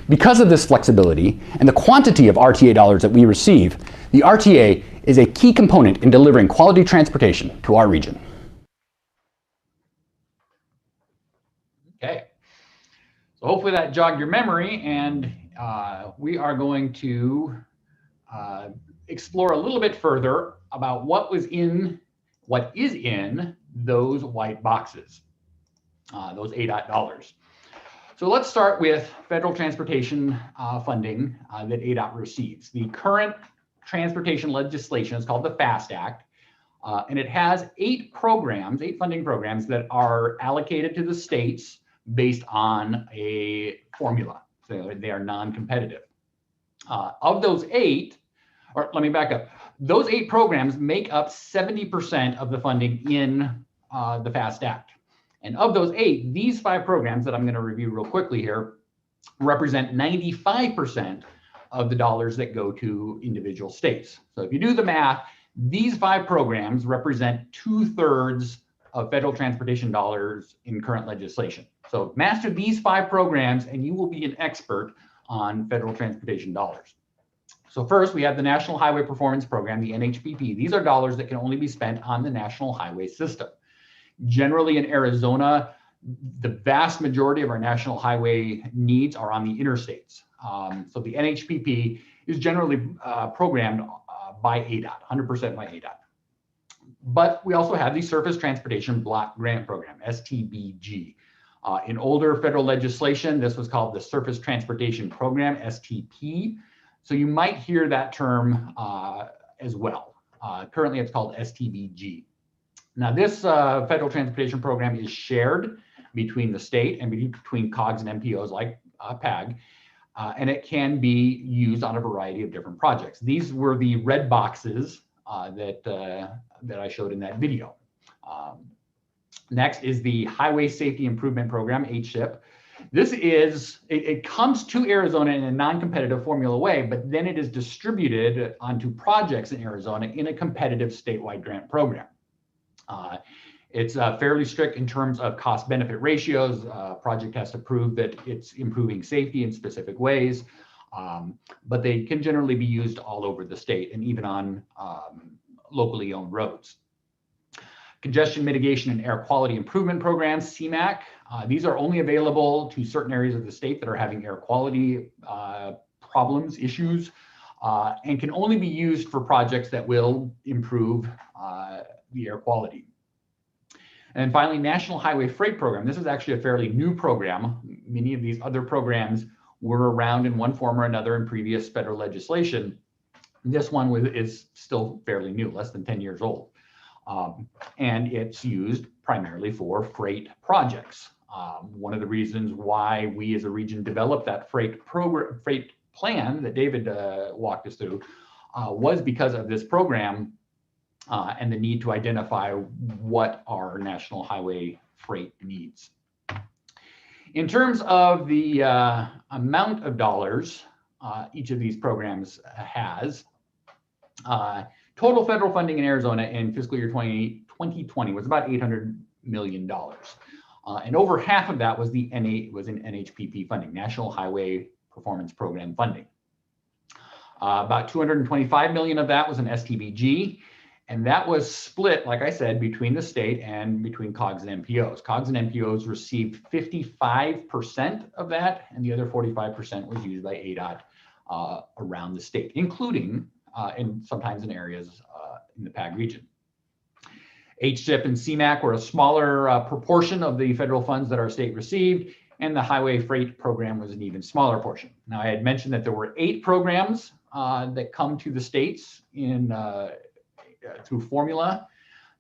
Because of this flexibility and the quantity of RTA dollars that we receive, the RTA is a key component in delivering quality transportation to our region. Okay, so hopefully that jogged your memory, and we are going to explore a little bit further about what is in those white boxes, those ADOT dollars. So let's start with federal transportation funding that ADOT receives. The current transportation legislation is called the FAST Act, and it has 8 funding programs that are allocated to the states based on a formula. So they are non-competitive. Of those 8, or let me back up, those 8 programs make up 70% of the funding in the FAST Act. And of those 8, these 5 programs that I'm going to review real quickly here represent 95% of the dollars that go to individual states. So if you do the math, these 5 programs represent 2/3 of federal transportation dollars in current legislation. So master these 5 programs and you will be an expert on federal transportation dollars. So first, we have the National Highway Performance Program, the NHPP. These are dollars that can only be spent on the national highway system. Generally in Arizona, the vast majority of our national highway needs are on the interstates. So the NHPP is generally programmed by ADOT, 100% by ADOT. But we also have the Surface Transportation Block Grant Program, STBG. In older federal legislation, this was called the Surface Transportation Program, STP. So you might hear that term as well. Currently, it's called STBG. Now, this federal transportation program is shared between the state and between COGS and MPOs like PAG, and it can be used on a variety of different projects. These were the red boxes that I showed in that video. Next is the Highway Safety Improvement Program, HSIP. This is, it comes to Arizona in a non-competitive formula way, but then it is distributed onto projects in Arizona in a competitive statewide grant program. It's fairly strict in terms of cost benefit ratios. Project has to prove that it's improving safety in specific ways, but they can generally be used all over the state and even on locally owned roads. Congestion mitigation and air quality improvement programs, CMAQ. These are only available to certain areas of the state that are having air quality problems, issues, and can only be used for projects that will improve the air quality. And finally, National Highway Freight Program. This is actually a fairly new program. Many of these other programs were around in one form or another in previous federal legislation. This one is still fairly new, less than 10 years old. And it's used primarily for freight projects. One of the reasons why we as a region developed that freight plan that David walked us through was because of this program and the need to identify what our national highway freight needs. In terms of the amount of dollars each of these programs has, total federal funding in Arizona in fiscal year 2020 was about $800 million. And over half of that was in NHPP funding, National Highway Performance Program funding. About 225 million of that was in STBG, and that was split, like I said, between the state and between COGS and MPOs. COGS and MPOs received 55% of that, and the other 45% was used by ADOT around the state, including and sometimes in areas in the PAG region. HSIP and CMAQ were a smaller proportion of the federal funds that our state received, and the Highway Freight Program was an even smaller portion. Now, I had mentioned that there were 8 programs that come to the states through formula.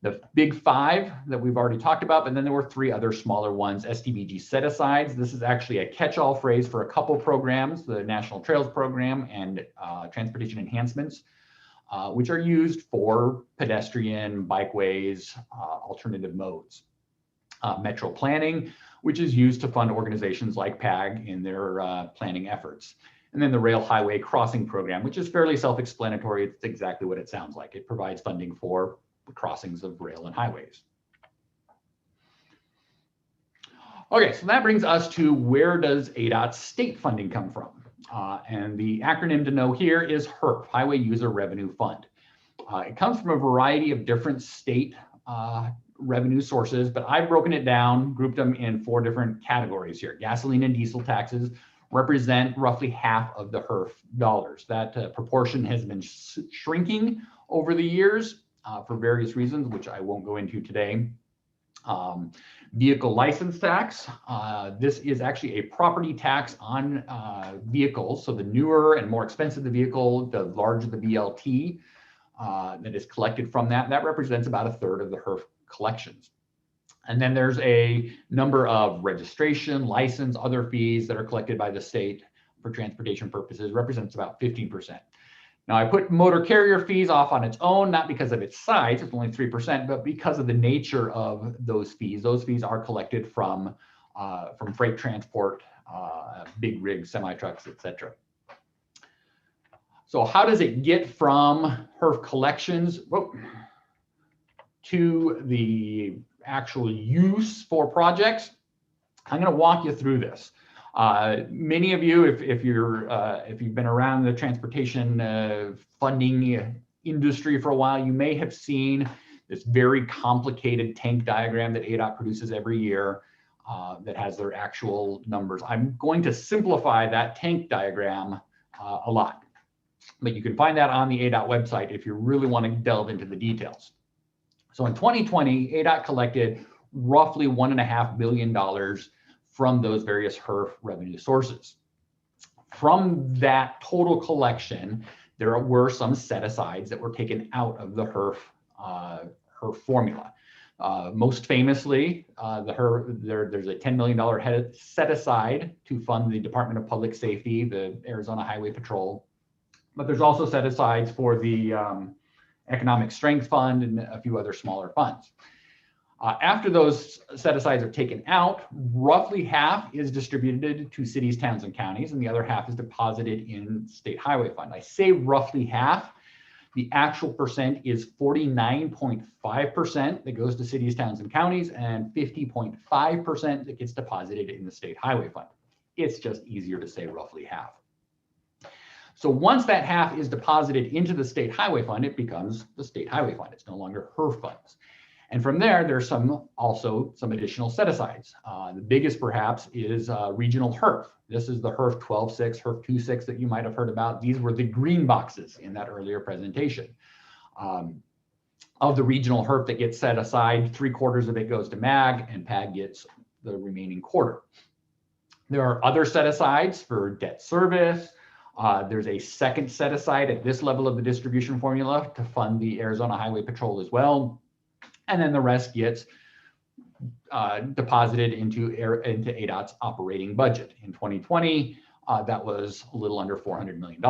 The big 5 that we've already talked about, but then there were 3 other smaller ones. STBG set-asides. This is actually a catch-all phrase for a couple programs, the National Trails Program and Transportation Enhancements, which are used for pedestrian, bikeways, alternative modes. Metro Planning, which is used to fund organizations like PAG in their planning efforts. And then the Rail Highway Crossing Program, which is fairly self-explanatory. It's exactly what it sounds like. It provides funding for the crossings of rail and highways. Okay, so that brings us to where does ADOT's state funding come from? And the acronym to know here is HURF, Highway User Revenue Fund. It comes from a variety of different state revenue sources, but I've broken it down, grouped them in 4 different categories here. Gasoline and diesel taxes represent roughly half of the HURF dollars. That proportion has been shrinking over the years for various reasons, which I won't go into today. Vehicle license tax. This is actually a property tax on vehicles. So the newer and more expensive the vehicle, the larger the BLT that is collected from that. That represents about 1/3 of the HURF collections. And then there's a number of registration, license, other fees that are collected by the state for transportation purposes, represents about 15%. Now, I put motor carrier fees off on its own, not because of its size, it's only 3%, but because of the nature of those fees. Those fees are collected from freight transport, big rigs, semi-trucks, etc. So how does it get from HURF collections to the actual use for projects? I'm going to walk you through this. Many of you, if you've been around the transportation funding industry for a while, you may have seen this very complicated tank diagram that ADOT produces every year that has their actual numbers. I'm going to simplify that tank diagram a lot, but you can find that on the ADOT website if you really want to delve into the details. So in 2020, ADOT collected roughly $1.5 billion from those various HURF revenue sources. From that total collection, there were some set-asides that were taken out of the HURF formula. Most famously, there's a $10 million set aside to fund the Department of Public Safety, the Arizona Highway Patrol. But there's also set asides for the Economic Strength Fund and a few other smaller funds. After those set asides are taken out, roughly half is distributed to cities, towns, and counties, and the other half is deposited in State Highway Fund. I say roughly half. The actual percent is 49.5% that goes to cities, towns, and counties, and 50.5% that gets deposited in the State Highway Fund. It's just easier to say roughly half. So once that half is deposited into the State Highway Fund, it becomes the State Highway Fund. It's no longer HERF funds. And from there, there's also some additional set-asides. The biggest, perhaps, is regional HERF. This is the HERF 12.6, HERF 2.6 that you might have heard about. These were the green boxes in that earlier presentation. Of the regional HERF that gets set aside, 3/4 of it goes to MAG, and PAG gets the remaining quarter. There are other set-asides for debt service. There's a second set-aside at this level of the distribution formula to fund the Arizona Highway Patrol as well. And then the rest gets deposited into ADOT's operating budget. In 2020, that was a little under $400 million.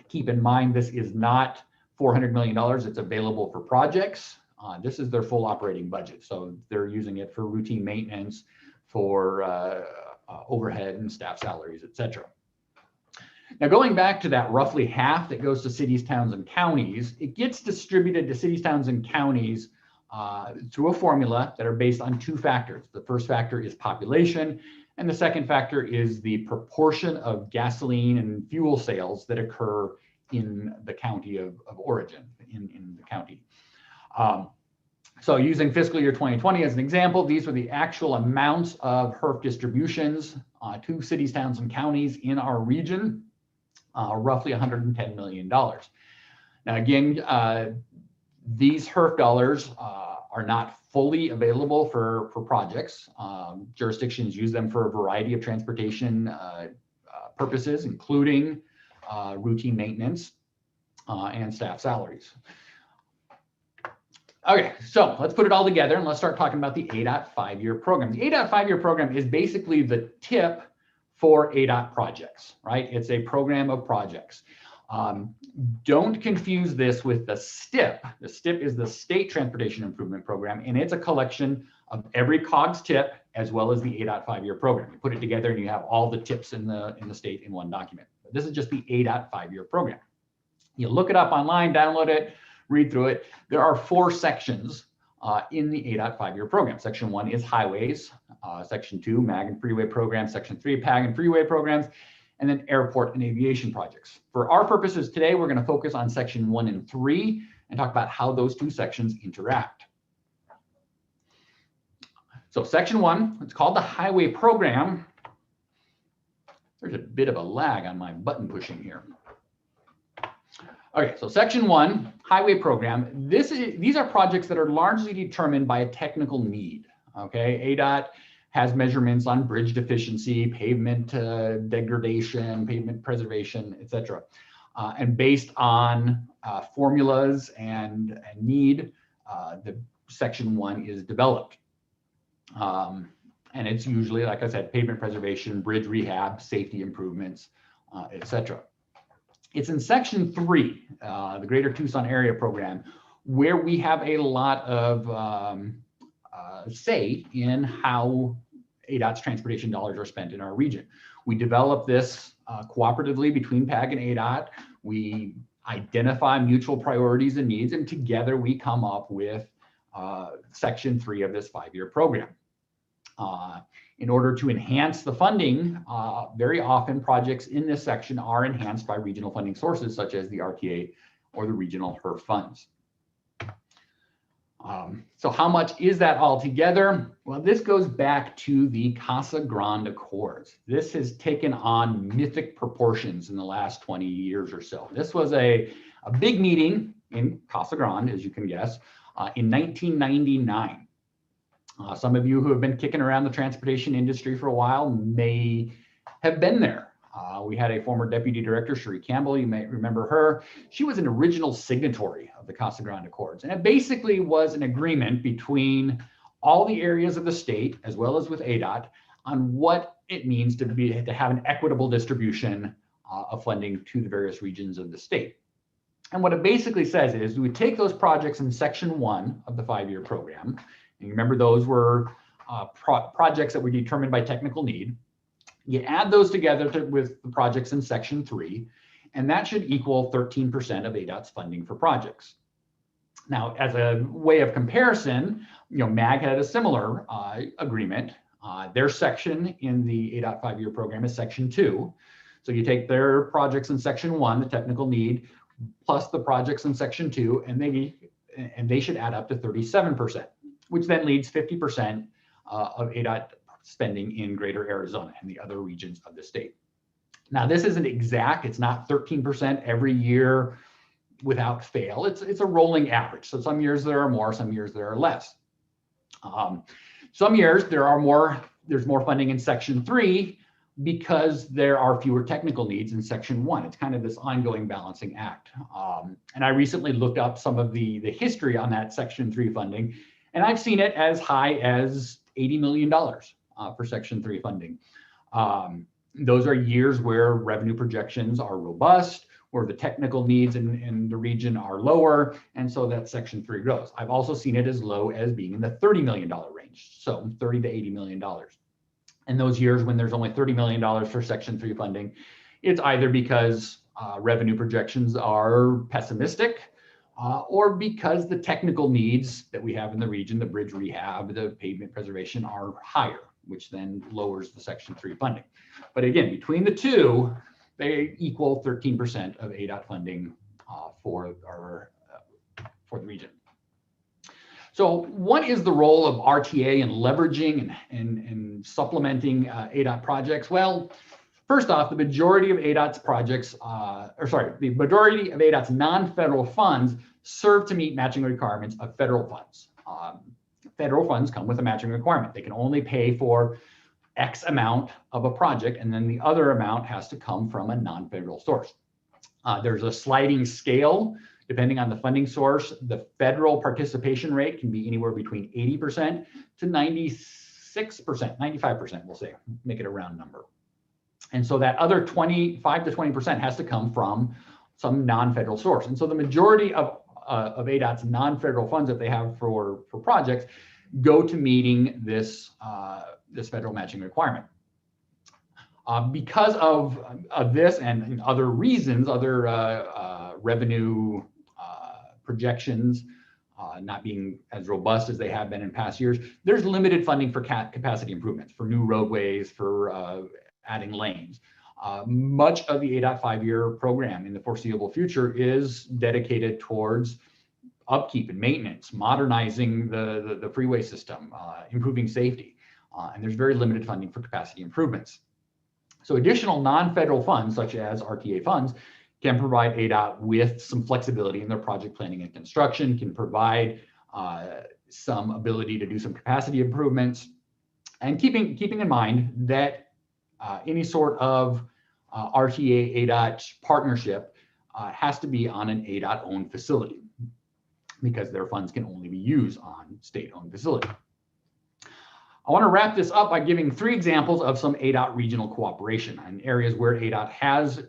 Keep in mind, this is not $400 million. It's available for projects. This is their full operating budget. So they're using it for routine maintenance, for overhead and staff salaries, et cetera. Now, going back to that roughly half that goes to cities, towns, and counties, it gets distributed to cities, towns, and counties through a formula that are based on two factors. The first factor is population, and the second factor is the proportion of gasoline and fuel sales that occur in the county of origin, in the county. So using fiscal year 2020 as an example, these were the actual amounts of HERF distributions to cities, towns, and counties in our region, roughly $110 million. Now, again, these HERF dollars are not fully available for projects. Jurisdictions use them for a variety of transportation purposes, including routine maintenance and staff salaries. Okay, so let's put it all together and let's start talking about the ADOT 5-year program. The ADOT 5-year program is basically the tip for ADOT projects, right? It's a program of projects. Don't confuse this with the STIP. The STIP is the State Transportation Improvement Program, and it's a collection of every COGS tip as well as the ADOT 5-year program. You put it together and you have all the tips in the state in one document. But this is just the ADOT 5-year program. You look it up online, download it, read through it. There are 4 sections in the ADOT 5-year program. Section 1 is highways. Section 2, MAG and freeway programs. Section 3, PAG and freeway programs. And then airport and aviation projects. For our purposes today, we're going to focus on section 1 and 3 and talk about how those 2 sections interact. So section 1, it's called the highway program. There's a bit of a lag on my button pushing here. Okay, so section 1, highway program. These are projects that are largely determined by a technical need. Okay, ADOT has measurements on bridge deficiency, pavement degradation, pavement preservation, et cetera. And based on formulas and need, the section 1 is developed. And it's usually, like I said, pavement preservation, bridge rehab, safety improvements, et cetera. It's in section 3, the Greater Tucson Area Program, where we have a lot of say in how ADOT's transportation dollars are spent in our region. We develop this cooperatively between PAG and ADOT. We identify mutual priorities and needs, and together we come up with section 3 of this 5-year program. In order to enhance the funding, very often projects in this section are enhanced by regional funding sources such as the RTA or the regional HERF funds. So how much is that all together? Well, this goes back to the Casa Grande Accords. This has taken on mythic proportions in the last 20 years or so. This was a big meeting in Casa Grande, as you can guess, in 1999. Some of you who have been kicking around the transportation industry for a while may have been there. We had a former deputy director, Cherie Campbell, you may remember her. She was an original signatory of the Casa Grande Accords. And it basically was an agreement between all the areas of the state, as well as with ADOT, on what it means to have an equitable distribution of funding to the various regions of the state. And what it basically says is we take those projects in section 1 of the 5-year program, and remember those were projects that were determined by technical need. You add those together with the projects in section 3, and that should equal 13% of ADOT's funding for projects. Now, as a way of comparison, MAG had a similar agreement. Their section in the ADOT 5-year program is section 2. So you take their projects in section 1, the technical need, plus the projects in section 2, and they should add up to 37%, which then leads 50% of ADOT spending in Greater Arizona and the other regions of the state. Now, this isn't exact. It's not 13% every year without fail. It's a rolling average. So some years there are more, some years there are less. Some years there's more funding in section 3 because there are fewer technical needs in section 1. It's kind of this ongoing balancing act. And I recently looked up some of the history on that section 3 funding, and I've seen it as high as $80 million for section 3 funding. Those are years where revenue projections are robust, where the technical needs in the region are lower, and so that section 3 grows. I've also seen it as low as being in the $30 million range, so $30 to $80 million. In those years when there's only $30 million for section 3 funding, it's either because revenue projections are pessimistic, or because the technical needs that we have in the region, the bridge rehab, the pavement preservation, are higher, which then lowers the section 3 funding. But again, between the two, they equal 13% of ADOT funding for the region. So what is the role of RTA in leveraging and supplementing ADOT projects? Well, first off, the majority of ADOT's projects, the majority of ADOT's non-federal funds serve to meet matching requirements of federal funds. Federal funds come with a matching requirement. They can only pay for X amount of a project, and then the other amount has to come from a non-federal source. There's a sliding scale depending on the funding source. The federal participation rate can be anywhere between 80% to 96%, 95%, we'll say, make it a round number. And so that other 25 to 20% has to come from some non-federal source. And so the majority of ADOT's non-federal funds that they have for projects go to meeting this federal matching requirement. Because of this and other reasons, other revenue projections not being as robust as they have been in past years, there's limited funding for capacity improvements, for new roadways, for adding lanes. Much of the ADOT 5-year program in the foreseeable future is dedicated towards upkeep and maintenance, modernizing the freeway system, improving safety. And there's very limited funding for capacity improvements. So additional non-federal funds, such as RTA funds, can provide ADOT with some flexibility in their project planning and construction, can provide some ability to do some capacity improvements, and keeping in mind that any sort of RTA ADOT partnership has to be on an ADOT-owned facility, because their funds can only be used on state-owned facility. I want to wrap this up by giving 3 examples of some ADOT regional cooperation in areas where ADOT has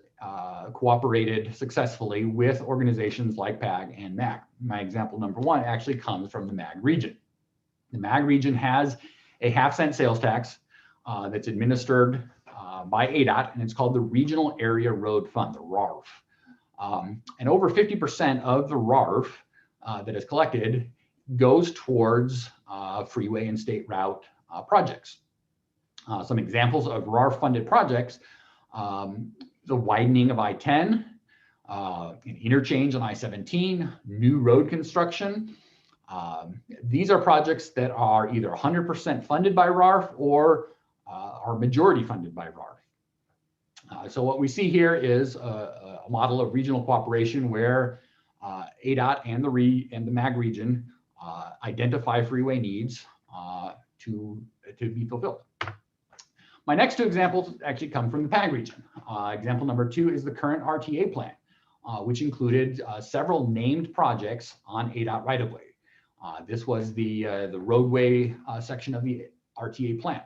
cooperated successfully with organizations like PAG and MAG. My example number 1 actually comes from the MAG region. The MAG region has a half-cent sales tax that's administered by ADOT, and it's called the Regional Area Road Fund, the RARF. And over 50% of the RARF that is collected goes towards freeway and state route projects. Some examples of RARF-funded projects: the widening of I-10, an interchange on I-17, new road construction. These are projects that are either 100% funded by RARF or are majority funded by RARF. So what we see here is a model of regional cooperation where ADOT and the MAG region identify freeway needs to be fulfilled. My next two examples actually come from the PAG region. Example number 2 is the current RTA plan, which included several named projects on ADOT right-of-way. This was the roadway section of the RTA plan.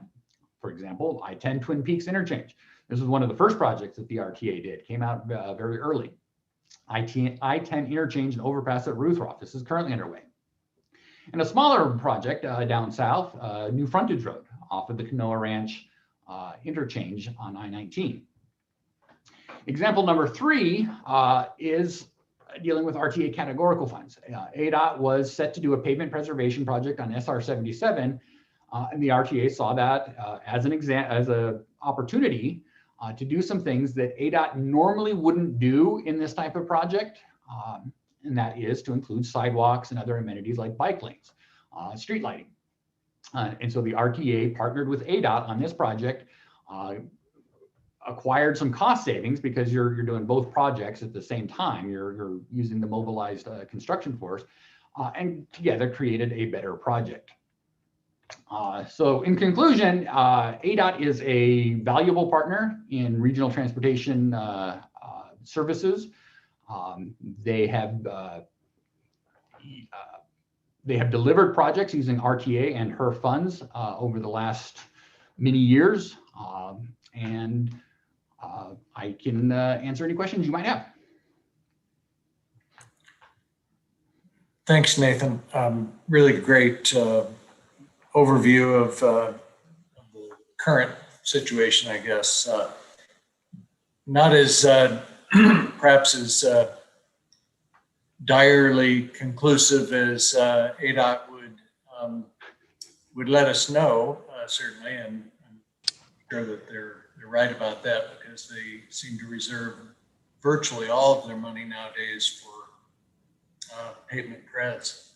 For example, I-10 Twin Peaks interchange. This was one of the first projects that the RTA did, came out very early. I-10 interchange and overpass at Ruthroff. This is currently underway. And a smaller project down south, New Frontage Road off of the Canoa Ranch interchange on I-19. Example number 3 is dealing with RTA categorical funds. ADOT was set to do a pavement preservation project on SR 77, and the RTA saw that as an opportunity to do some things that ADOT normally wouldn't do in this type of project, and that is to include sidewalks and other amenities like bike lanes, street lighting. And so the RTA partnered with ADOT on this project, acquired some cost savings because you're doing both projects at the same time. You're using the mobilized construction force, and together created a better project. So in conclusion, ADOT is a valuable partner in regional transportation services. They have delivered projects using RTA and HER funds over the last many years, and I can answer any questions you might have. Thanks, Nathan. Really great overview of the current situation, I guess. Not as perhaps as direly conclusive as ADOT would let us know, certainly, and I'm sure that they're right about that, because they seem to reserve virtually all of their money nowadays for pavement creds.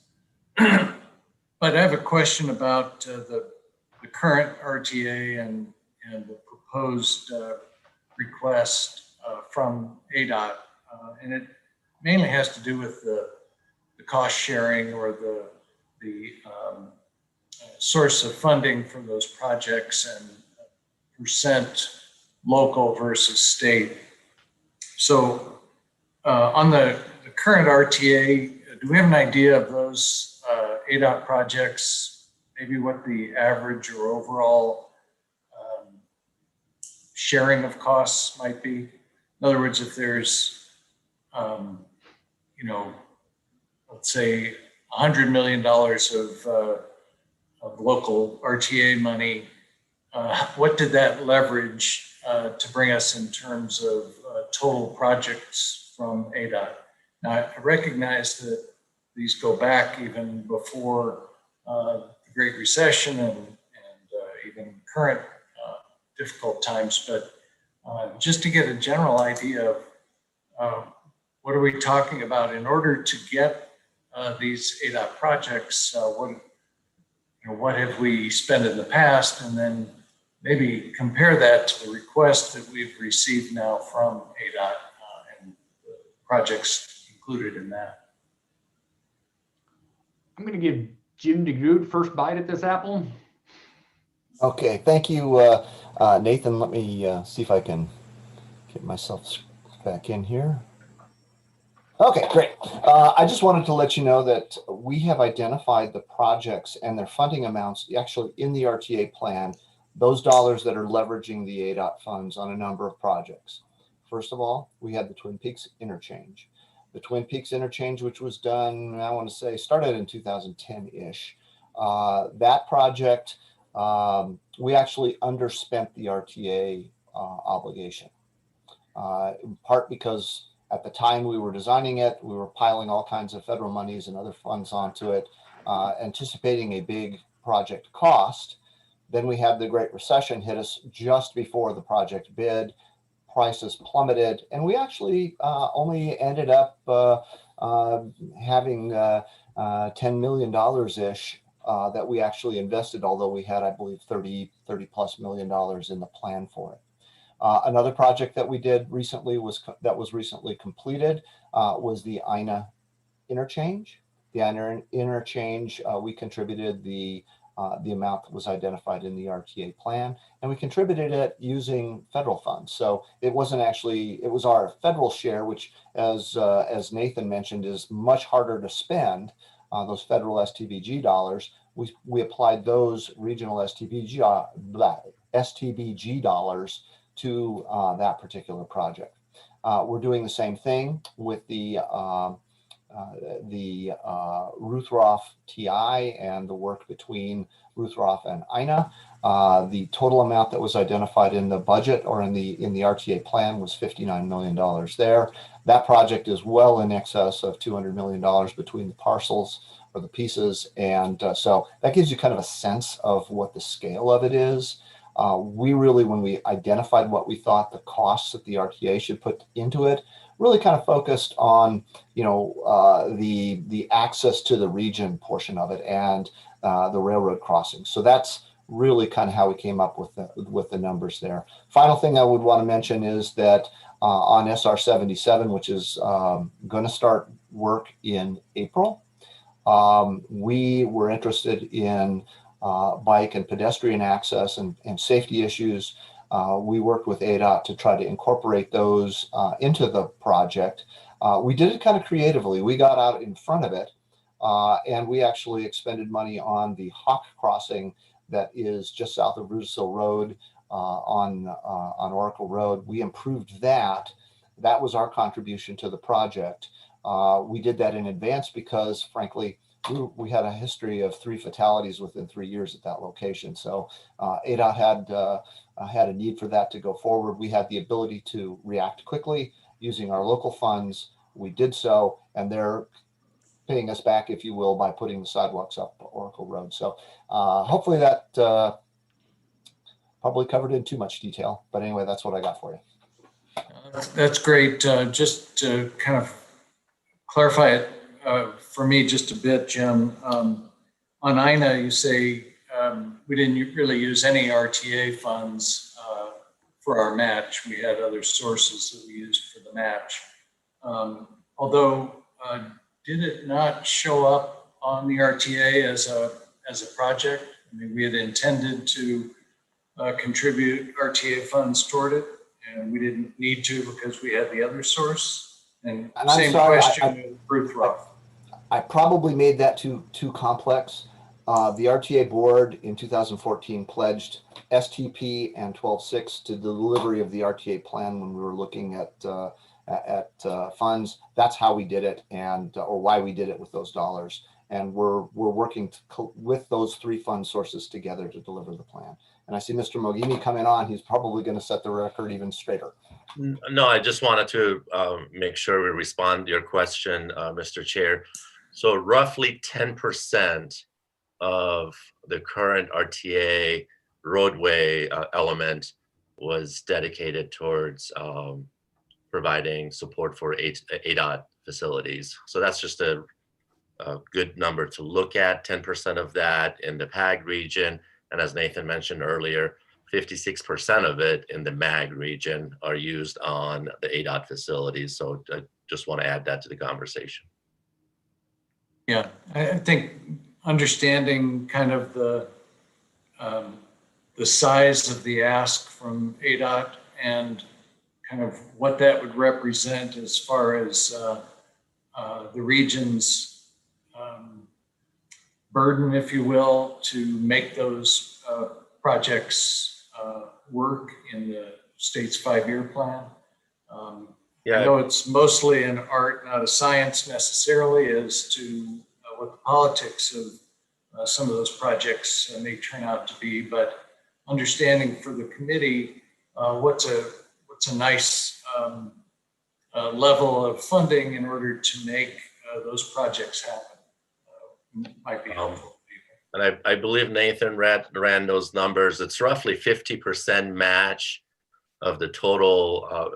But I have a question about the current RTA and the proposed request from ADOT, and it mainly has to do with the cost sharing, or the source of funding for those projects, and percent local versus state. So on the current RTA, do we have an idea of those ADOT projects, maybe what the average or overall sharing of costs might be? In other words, if there's, let's say $100 million of local RTA money, what did that leverage to bring us in terms of total projects from ADOT? Now, I recognize that these go back even before the Great Recession and even current difficult times, but just to get a general idea of what are we talking about in order to get these ADOT projects, what have we spent in the past, and then maybe compare that to the request that we've received now from ADOT and the projects included in that. I'm going to give Jim DeGrood first bite at this apple. Okay, thank you, Nathan. Let me see if I can get myself back in here. Okay, great. I just wanted to let you know that we have identified the projects and their funding amounts actually in the RTA plan, those dollars that are leveraging the ADOT funds on a number of projects. First of all, we had the Twin Peaks interchange. The Twin Peaks interchange, which was done, I want to say, started in 2010-ish. That project, we actually underspent the RTA obligation, in part because at the time we were designing it, we were piling all kinds of federal monies and other funds onto it, anticipating a big project cost. Then we had the Great Recession hit us just before the project bid. Prices plummeted, and we actually only ended up having $10 million-ish that we actually invested, although we had, I believe, $30+ million in the plan for it. Another project that we did recently that was recently completed was the INA interchange. The INA interchange, we contributed the the amount that was identified in the RTA plan, and we contributed it using federal funds. So it wasn't actually, it was our federal share, which as Nathan mentioned, is much harder to spend, those federal STBG dollars. We applied those regional STBG dollars to that particular project. We're doing the same thing with the Ruthroff TI and the work between Ruthroff and INA. The total amount that was identified in the budget or in the RTA plan was $59 million there. That project is well in excess of $200 million between the parcels or the pieces. And so that gives you kind of a sense of what the scale of it is. We really, when we identified what we thought the costs that the RTA should put into it, really kind of focused on, you know, the access to the region portion of it and the railroad crossings. So that's really kind of how we came up with the numbers there. Final thing I would want to mention is that on SR 77, which is going to start work in April, we were interested in bike and pedestrian access and safety issues. We worked with ADOT to try to incorporate those into the project. We did it kind of creatively. We got out in front of it, and we actually expended money on the Hawk crossing that is just south of Rudersville Road on Oracle Road. We improved that. That was our contribution to the project. We did that in advance because, frankly, we had a history of 3 fatalities within 3 years at that location. So ADOT had a need for that to go forward. We had the ability to react quickly using our local funds. We did so, and they're paying us back, if you will, by putting the sidewalks up Oracle Road. So hopefully that probably covered in too much detail, but anyway, that's what I got for you. That's great. Just to kind of clarify it for me just a bit, Jim, on INA, you say we didn't really use any RTA funds for our match. We had other sources that we used for the match. Although, did it not show up on the RTA as a project? I mean, we had intended to contribute RTA funds toward it, and we didn't need to because we had the other source. And same question with Ruthroff. I probably made that too complex. The RTA board in 2014 pledged STP and 12.6 to the delivery of the RTA plan when we were looking at funds. That's how we did it, and or why we did it with those dollars. And we're working with those 3 fund sources together to deliver the plan. And I see Mr. Mogini coming on. He's probably going to set the record even straighter. No, I just wanted to make sure we respond to your question, Mr. Chair. So roughly 10% of the current RTA roadway element was dedicated towards providing support for ADOT facilities. So that's just a good number to look at, 10% of that in the PAG region. And as Nathan mentioned earlier, 56% of it in the MAG region are used on the ADOT facilities. So I just want to add that to the conversation. Yeah, I think understanding kind of the size of the ask from ADOT and kind of what that would represent as far as the region's burden, if you will, to make those projects work in the state's 5-year plan. Yeah. I know it's mostly an art, not a science necessarily, as to what the politics of some of those projects may turn out to be, but understanding for the committee what's a nice level of funding in order to make those projects happen might be helpful. And I believe Nathan ran those numbers. It's roughly 50% match of the total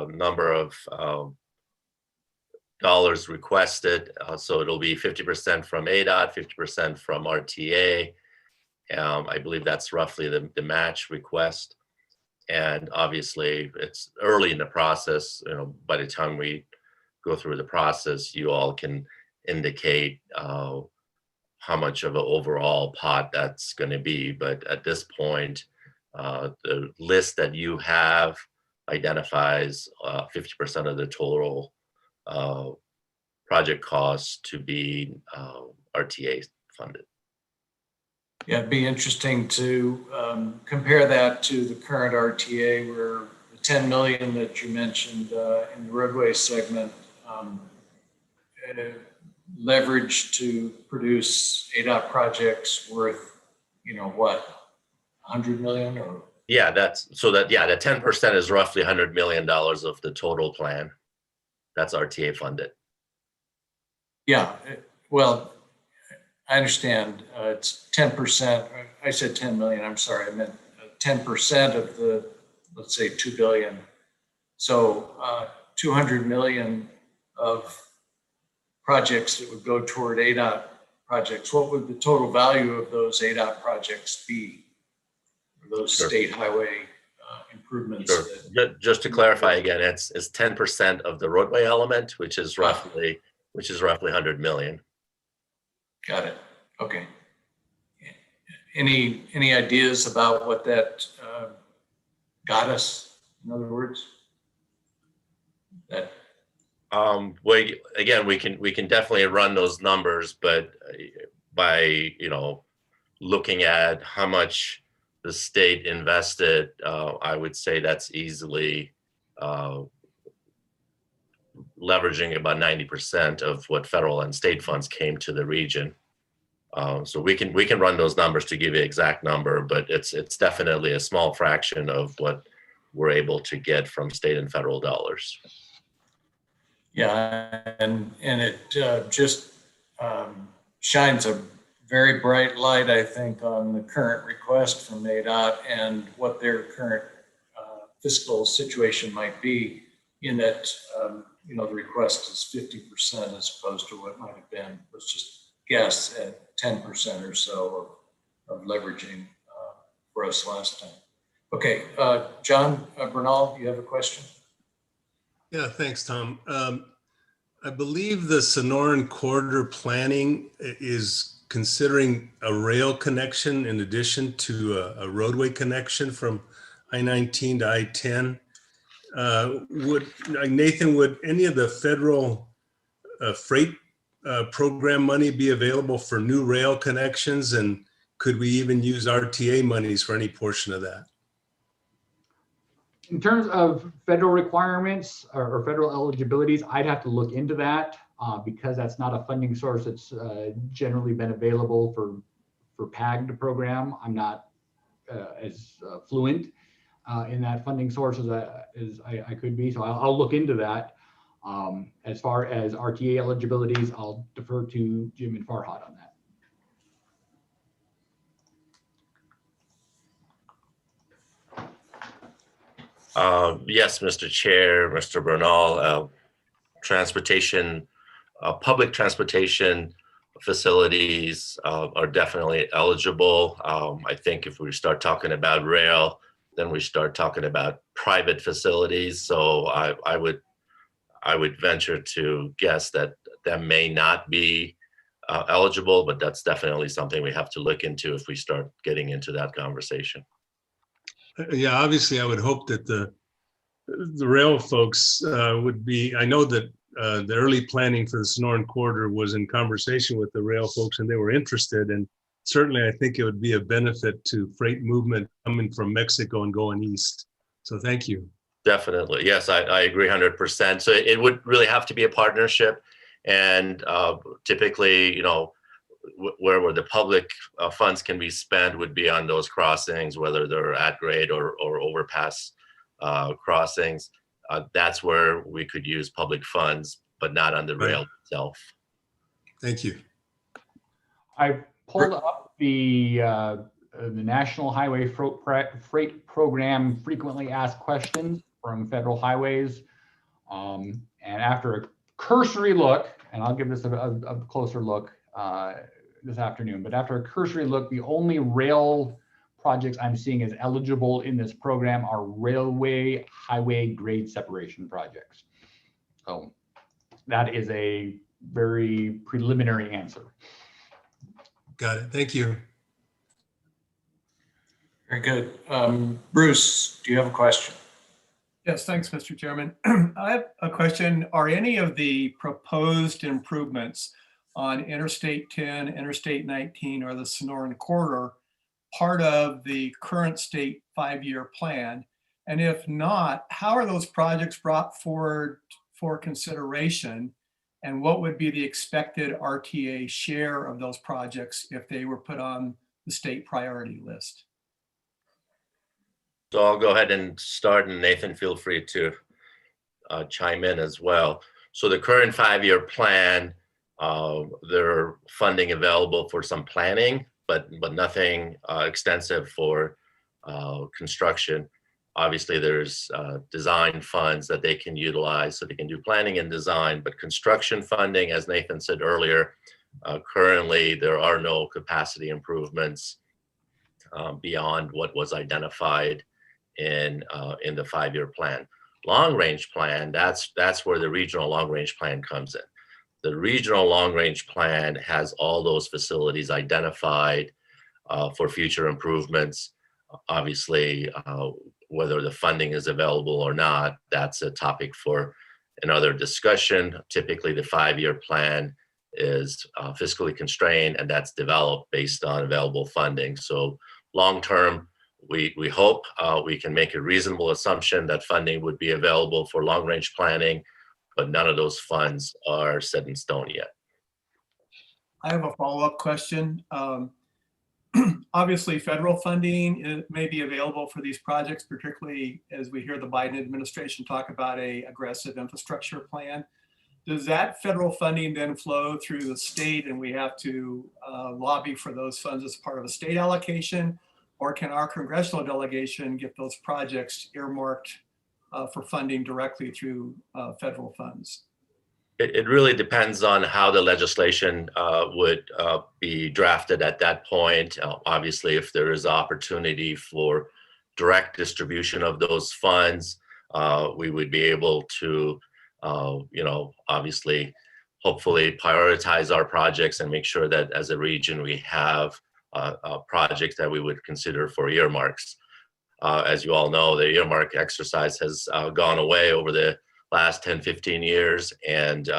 number of dollars requested. So it'll be 50% from ADOT, 50% from RTA. I believe that's roughly the match request. And obviously it's early in the process. You know, by the time we go through the process, you all can indicate how much of an overall pot that's going to be. But at this point, the list that you have identifies 50% of the total project costs to be RTA funded. Yeah, it'd be interesting to compare that to the current RTA, where the 10 million that you mentioned in the roadway segment leverage to produce ADOT projects worth, what, 100 million or? Yeah, that 10% is roughly $100 million of the total plan. That's RTA funded. Yeah, well, I understand it's 10%. I said 10 million, I'm sorry. I meant 10% of the, let's say 2 billion. So 200 million of projects that would go toward ADOT projects. What would the total value of those ADOT projects be? Those state highway improvements. Sure. Just to clarify again, it's 10% of the roadway element, which is roughly 100 million. Got it. Okay. Any ideas about what that got us? In other words, that. We can definitely run those numbers, but by looking at how much the state invested, I would say that's easily leveraging about 90% of what federal and state funds came to the region. So we can run those numbers to give you an exact number, but it's definitely a small fraction of what we're able to get from state and federal dollars. Yeah, and it just shines a very bright light, I think, on the current request from ADOT and what their current fiscal situation might be, in that the request is 50% as opposed to what might have been, let's just guess, at 10% or so of leveraging for us last time. Okay, John Bernal, you have a question? Yeah, thanks, Tom. I believe the Sonoran Corridor planning is considering a rail connection in addition to a roadway connection from I-19 to I-10. Nathan, would any of the federal freight program money be available for new rail connections? And could we even use RTA monies for any portion of that? In terms of federal requirements or federal eligibilities, I'd have to look into that because that's not a funding source that's generally been available for PAG program. I'm not as fluent in that funding source as I could be, so I'll look into that. As far as RTA eligibilities, I'll defer to Jim and Farhad on that. Yes, Mr. Chair, Mr. Bernal, public transportation facilities are definitely eligible. I think if we start talking about rail, then we start talking about private facilities. So I would venture to guess that may not be eligible, but that's definitely something we have to look into if we start getting into that conversation. Yeah, obviously, I would hope that the rail folks would be. I know that the early planning for the Sonoran Corridor was in conversation with the rail folks, and they were interested. And certainly, I think it would be a benefit to freight movement coming from Mexico and going east. So, thank you. Definitely, yes, I agree 100%. So it would really have to be a partnership, and typically, where the public funds can be spent would be on those crossings, whether they're at grade or overpass crossings. That's where we could use public funds, but not on the rail itself. Thank you. I pulled up the National Highway Freight Program frequently asked questions from Federal Highways. And after a cursory look, and I'll give this a closer look this afternoon, but after a cursory look, the only rail projects I'm seeing as eligible in this program are railway highway grade separation projects. So that is a very preliminary answer. Got it. Thank you. Very good. Bruce, do you have a question? Yes, thanks, Mr. Chairman. I have a question. Are any of the proposed improvements on Interstate 10, Interstate 19, or the Sonoran Corridor part of the current state 5-year plan? And if not, how are those projects brought forward for consideration? And what would be the expected RTA share of those projects if they were put on the state priority list? So I'll go ahead and start, and Nathan, feel free to chime in as well. So the current 5-year plan, there are funding available for some planning, but nothing extensive for construction. Obviously, there's design funds that they can utilize so they can do planning and design, but construction funding, as Nathan said earlier, currently there are no capacity improvements beyond what was identified in the 5-year plan. Long-range plan, that's where the regional long-range plan comes in. The regional long-range plan has all those facilities identified for future improvements. Obviously, whether the funding is available or not, that's a topic for another discussion. Typically, the 5-year plan is fiscally constrained, and that's developed based on available funding. So long-term, we hope we can make a reasonable assumption that funding would be available for long-range planning, but none of those funds are set in stone yet. I have a follow-up question. Obviously, federal funding may be available for these projects, particularly as we hear the Biden administration talk about an aggressive infrastructure plan. Does that federal funding then flow through the state and we have to lobby for those funds as part of a state allocation? Or can our congressional delegation get those projects earmarked for funding directly through federal funds? It really depends on how the legislation would be drafted at that point. Obviously, if there is opportunity for direct distribution of those funds, we would be able to, obviously, hopefully prioritize our projects and make sure that as a region we have projects that we would consider for earmarks. As you all know, the earmark exercise has gone away over the last 10, 15 years. And,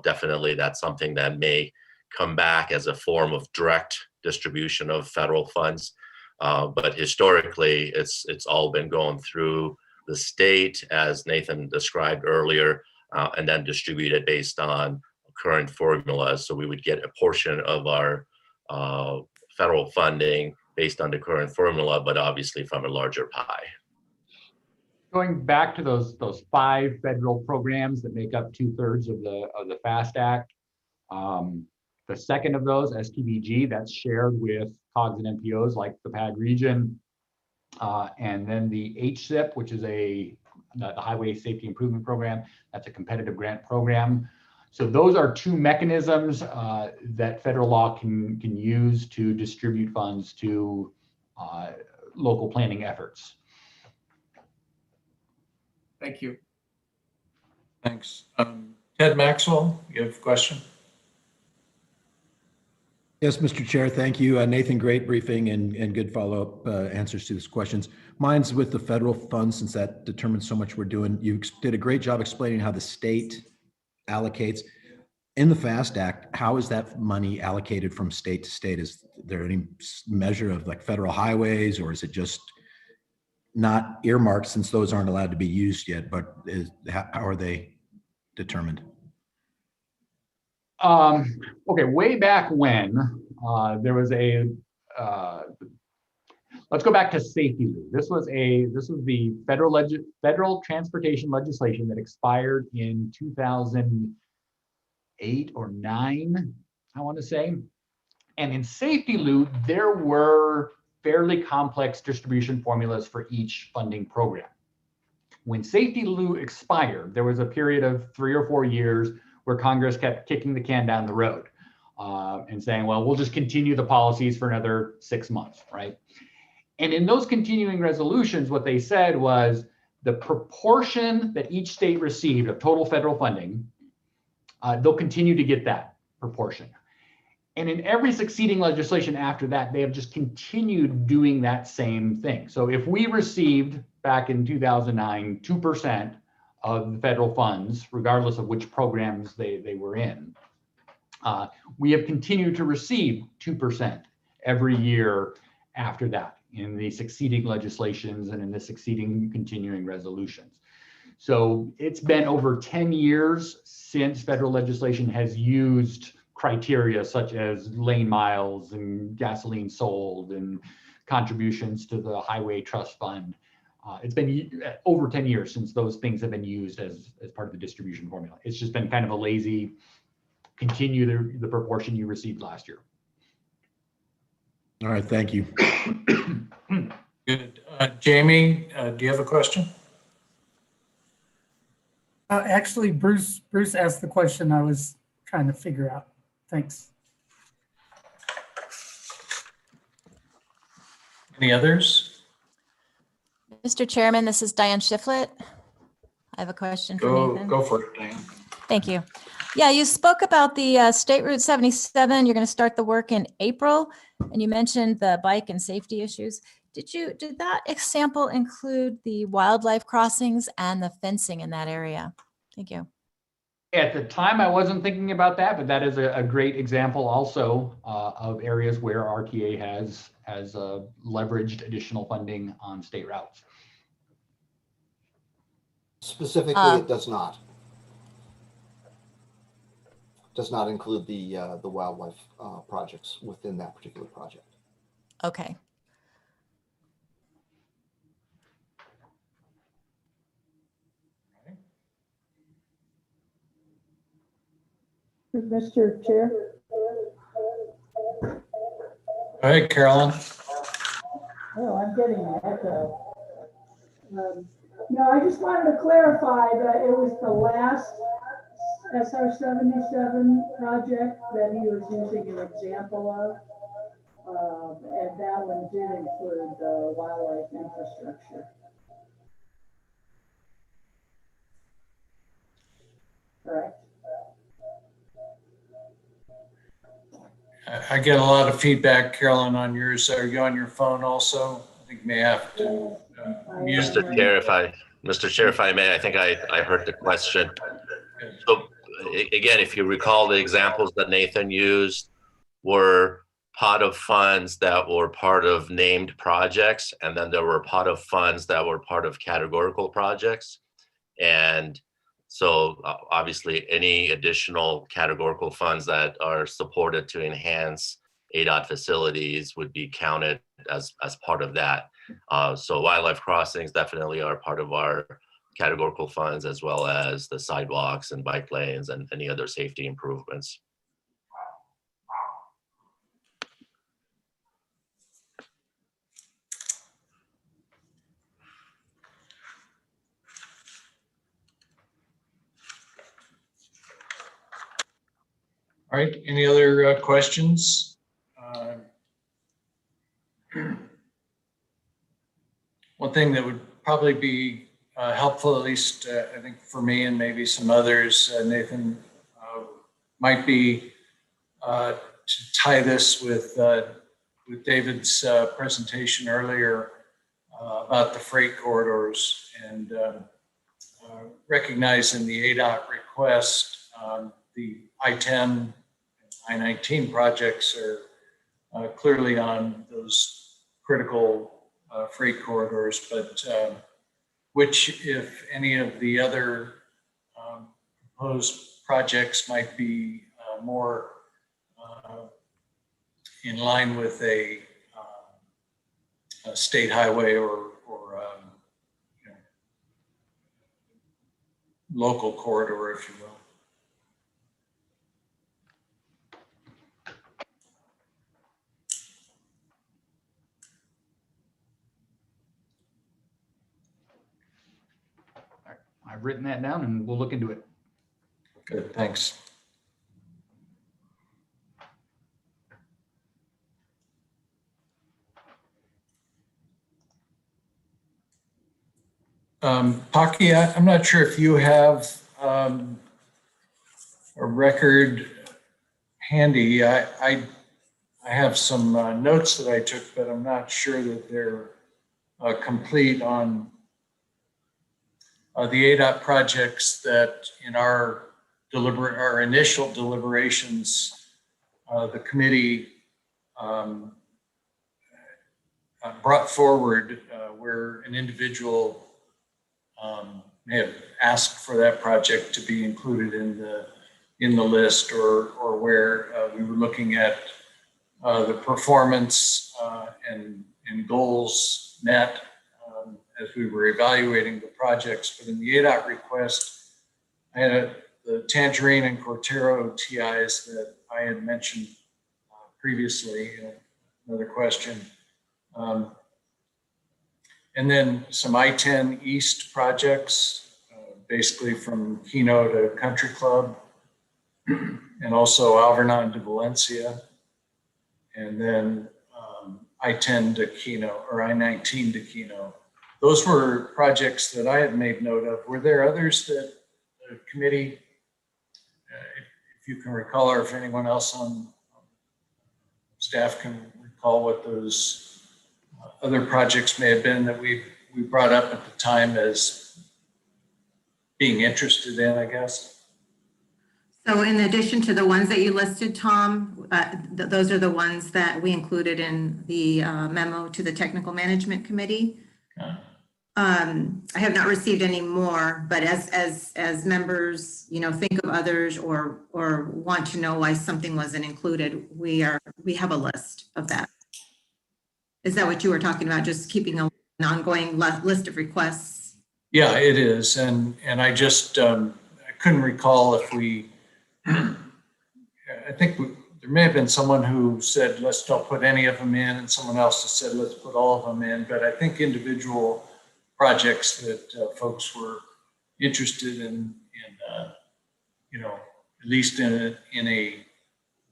definitely that's something that may come back as a form of direct distribution of federal funds. But historically, it's all been going through the state, as Nathan described earlier, and then distributed based on current formulas. So we would get a portion of our federal funding based on the current formula, but obviously from a larger pie. Going back to those 5 federal programs that make up 2/3 of the FAST Act, the second of those, STBG, that's shared with COGS and MPOs like the PAG region, and then the HSIP, which is the Highway Safety Improvement Program, that's a competitive grant program. So those are 2 mechanisms that federal law can use to distribute funds to local planning efforts. Thank you. Thanks. Ted Maxwell, you have a question? Yes, Mr. Chair, thank you. Nathan, great briefing and good follow-up answers to these questions. Mine's with the federal funds, since that determines so much we're doing. You did a great job explaining how the state allocates. In the FAST Act, how is that money allocated from state to state? Is there any measure of like federal highways, or is it just not earmarked since those aren't allowed to be used yet, but how are they determined? Okay, way back when there was let's go back to safety loop. This was the federal transportation legislation that expired in 2008 or 9, I want to say. And in safety loop, there were fairly complex distribution formulas for each funding program. When safety loop expired, there was a period of 3 or 4 years where Congress kept kicking the can down the road and saying, well, we'll just continue the policies for another 6 months, right? And in those continuing resolutions, what they said was the proportion that each state received of total federal funding, they'll continue to get that proportion. And in every succeeding legislation after that, they have just continued doing that same thing. So if we received back in 2009, 2% of the federal funds, regardless of which programs they were in, we have continued to receive 2% every year after that in the succeeding legislations and in the succeeding continuing resolutions. So it's been over 10 years since federal legislation has used criteria such as lane miles and gasoline sold and contributions to the Highway Trust Fund. It's been over 10 years since those things have been used as part of the distribution formula. It's just been kind of a lazy, continue the proportion you received last year. All right, thank you. Good. Jamie, do you have a question? Actually, Bruce asked the question I was trying to figure out. Thanks. Any others? Mr. Chairman, this is Diane Shiflett. I have a question for Nathan. Go for it, Diane. Thank you. Yeah, you spoke about the State Route 77. You're going to start the work in April, and you mentioned the bike and safety issues. Did that example include the wildlife crossings and the fencing in that area? Thank you. At the time, I wasn't thinking about that, but that is a great example also of areas where RTA has leveraged additional funding on state routes. Specifically, it does not. Does not include the wildlife projects within that particular project. Okay. Mr. Chair. All right, Carolyn. Oh, I'm getting an echo. No, I just wanted to clarify that it was the last SR 77 project that he was using an example of. And that one did include the wildlife infrastructure. Correct. I get a lot of feedback, Carolyn, on yours. Are you on your phone also? I think you may have to mute. Mr. Chair, if I may, I think I heard the question. So again, if you recall, the examples that Nathan used were pot of funds that were part of named projects, and then there were a pot of funds that were part of categorical projects. And so obviously any additional categorical funds that are supported to enhance ADOT facilities would be counted as part of that. So wildlife crossings definitely are part of our categorical funds, as well as the sidewalks and bike lanes and any other safety improvements. All right, any other questions? One thing that would probably be helpful, at least I think for me and maybe some others, Nathan, might be to tie this with David's presentation earlier about the freight corridors, and recognizing the ADOT request. The I-10 and I-19 projects are clearly on those critical freight corridors, but which, if any of the other proposed projects might be more in line with a state highway or you know, local corridor, if you will. I've written that down and we'll look into it. Good, thanks. Paki, I'm not sure if you have a record handy. I have some notes that I took, but I'm not sure that they're complete on the ADOT projects that in our initial deliberations, the committee brought forward where an individual may have asked for that project to be included in the list, or where we were looking at the performance and goals met as we were evaluating the projects. But in the ADOT request, I had the Tangerine and Cortero TIs that I had mentioned previously. Another question. And then some I-10 East projects, basically from Keno to Country Club, and also Alvernon to Valencia, and then I-10 to Keno, or I-19 to Keno. Those were projects that I had made note of. Were there others that the committee, if you can recall, or if anyone else on staff can recall what those other projects may have been that we brought up at the time as being interested in, I guess? So in addition to the ones that you listed, Tom, those are the ones that we included in the memo to the Technical Management Committee. I have not received any more, but as members, think of others or want to know why something wasn't included, we have a list of that. Is that what you were talking about? Just keeping an ongoing list of requests? Yeah, it is. And I just, I couldn't recall if I think there may have been someone who said, let's don't put any of them in, and someone else has said, let's put all of them in. But I think individual projects that folks were interested in at least in a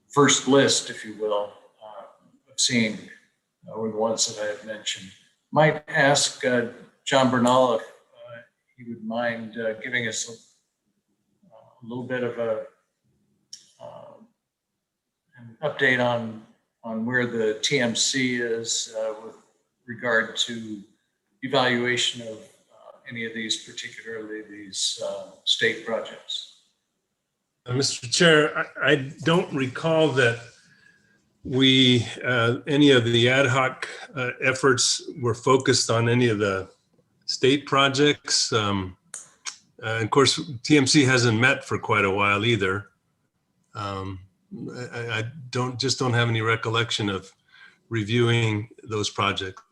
first list, if you will, of seeing were the ones that I had mentioned. Might ask John Bernal if he would mind giving us a little bit of an update on where the TMC is with regard to evaluation of any of these, particularly these state projects. Mr. Chair, I don't recall that any of the ad hoc efforts were focused on any of the state projects. Of course, TMC hasn't met for quite a while either. I don't have any recollection of reviewing those projects.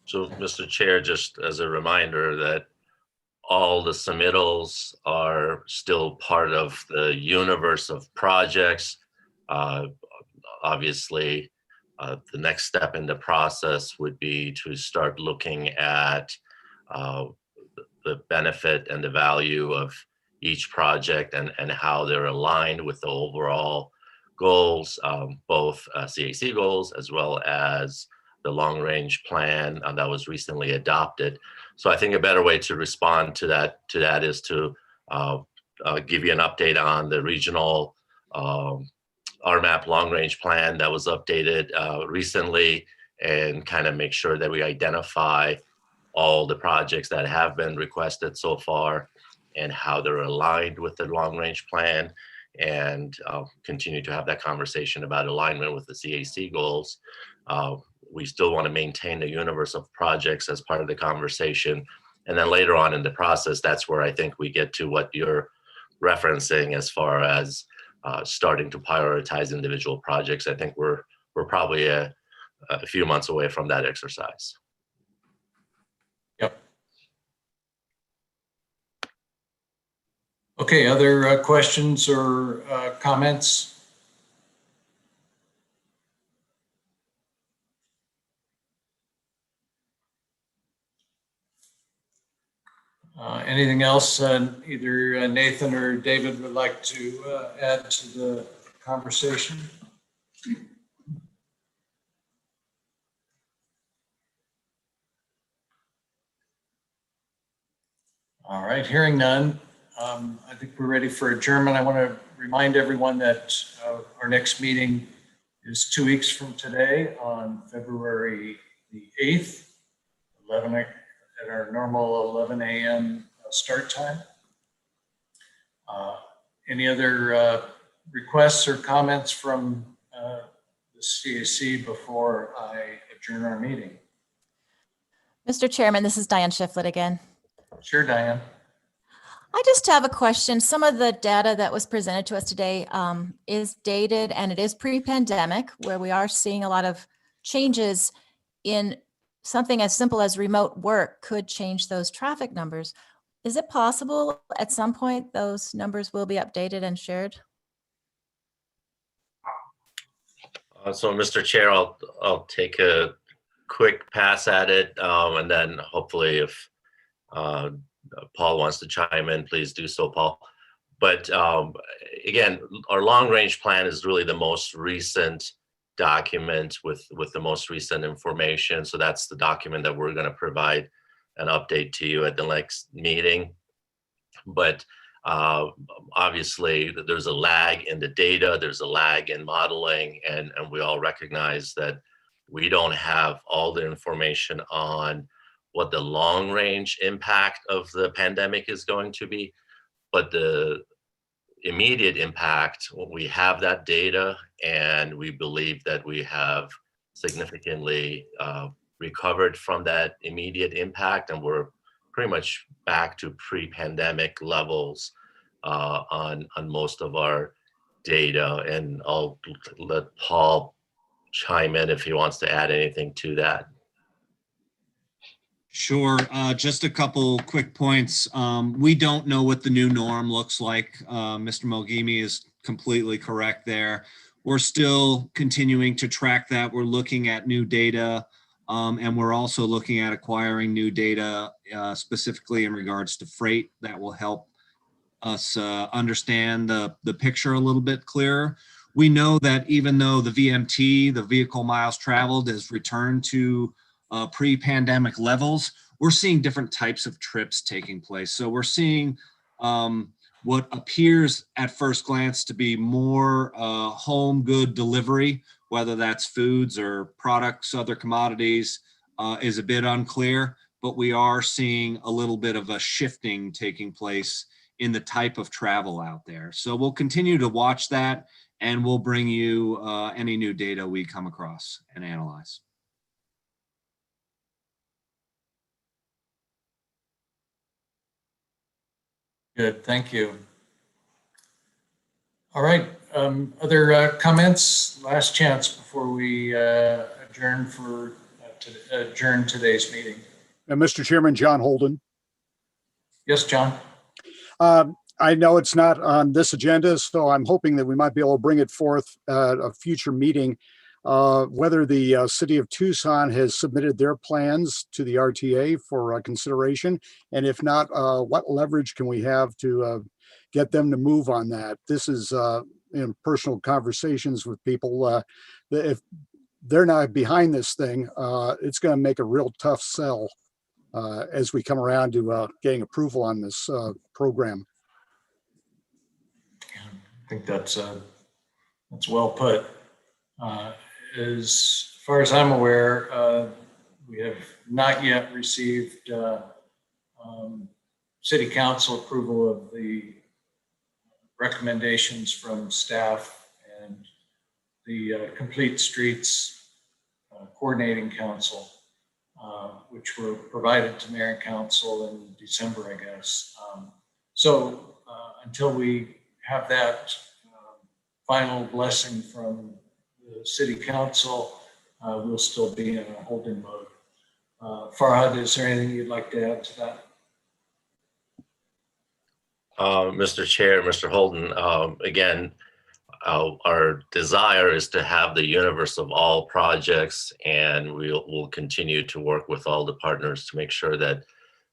So, Mr. Chair, just as a reminder that all the submittals are still part of the universe of projects. Obviously, the next step in the process would be to start looking at the benefit and the value of each project and how they're aligned with the overall goals, both CAC goals as well as the long-range plan that was recently adopted. So I think a better way to respond to that is to give you an update on the regional RMAP long-range plan that was updated recently, and kind of make sure that we identify all the projects that have been requested so far and how they're aligned with the long-range plan, and continue to have that conversation about alignment with the CAC goals. We still want to maintain the universe of projects as part of the conversation. And then later on in the process, that's where I think we get to what you're referencing as far as starting to prioritize individual projects. I think we're probably a few months away from that exercise. Yep. Okay, other questions or comments? Anything else either Nathan or David would like to add to the conversation? All right, hearing none, I think we're ready for adjournment. I want to remind everyone that our next meeting is 2 weeks from today on February the 8th, 11 at our normal 11 a.m. Start time. Any other requests or comments from the CAC before I adjourn our meeting? Mr. Chairman, this is Diane Shiflett again. Sure, Diane. I just have a question. Some of the data that was presented to us today is dated and it is pre-pandemic, where we are seeing a lot of changes in something as simple as remote work could change those traffic numbers. Is it possible at some point those numbers will be updated and shared? So, Mr. Chair, I'll take a quick pass at it, and then hopefully if Paul wants to chime in, please do so, Paul. But again, our long-range plan is really the most recent document with the most recent information. So that's the document that we're going to provide an update to you at the next meeting. But obviously there's a lag in the data, there's a lag in modeling, and we all recognize that we don't have all the information on what the long range impact of the pandemic is going to be. But the immediate impact, we have that data, and we believe that we have significantly recovered from that immediate impact, and we're pretty much back to pre-pandemic levels on most of our data. And I'll let Paul chime in if he wants to add anything to that. Sure. Just a couple quick points. We don't know what the new norm looks like. Mr. Mogimi is completely correct there. We're still continuing to track that. We're looking at new data, and we're also looking at acquiring new data specifically in regards to freight that will help us understand the picture a little bit clearer. We know that even though the VMT, the vehicle miles traveled, has returned to pre-pandemic levels, we're seeing different types of trips taking place. So we're seeing what appears at first glance to be more home good delivery, whether that's foods or products, other commodities, is a bit unclear, but we are seeing a little bit of a shifting taking place in the type of travel out there. So we'll continue to watch that, and we'll bring you any new data we come across and analyze. Good, thank you. All right, other comments? Last chance before we adjourn adjourn today's meeting. Mr. Chairman, John Holden. Yes, John. I know it's not on this agenda, so I'm hoping that we might be able to bring it forth at a future meeting. Whether the city of Tucson has submitted their plans to the RTA for consideration, and if not, what leverage can we have to get them to move on that? This is in personal conversations with people. If they're not behind this thing, it's going to make a real tough sell as we come around to getting approval on this program. I think that's well put. As far as I'm aware, we have not yet received city council approval of the recommendations from staff and the Complete Streets Coordinating Council, which were provided to Mayor and Council in December, I guess. So until we have that final blessing from the City Council, we'll still be in a holding mode. Farhad, is there anything you'd like to add to that? Mr. Chair, Mr. Holden, again, our desire is to have the universe of all projects, and we'll continue to work with all the partners to make sure that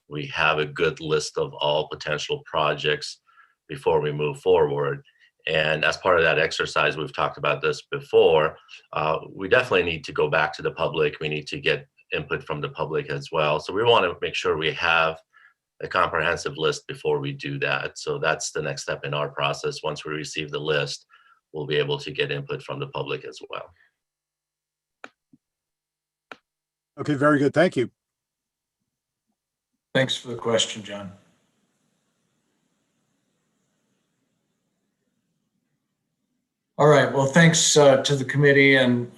we have a good list of all potential projects before we move forward. And as part of that exercise, we've talked about this before, we definitely need to go back to the public. We need to get input from the public as well. So we want to make sure we have a comprehensive list before we do that. So that's the next step in our process. Once we receive the list, we'll be able to get input from the public as well. Okay, very good. Thank you. Thanks for the question, John. All right, well, thanks to the committee, and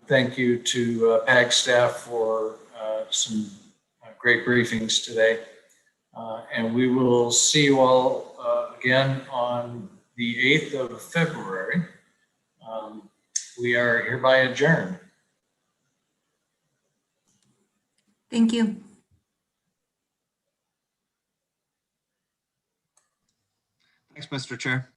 thank you to PAG staff for some great briefings today. And we will see you all again on the 8th of February. We are hereby adjourned. Thank you. Thanks, Mr. Chair.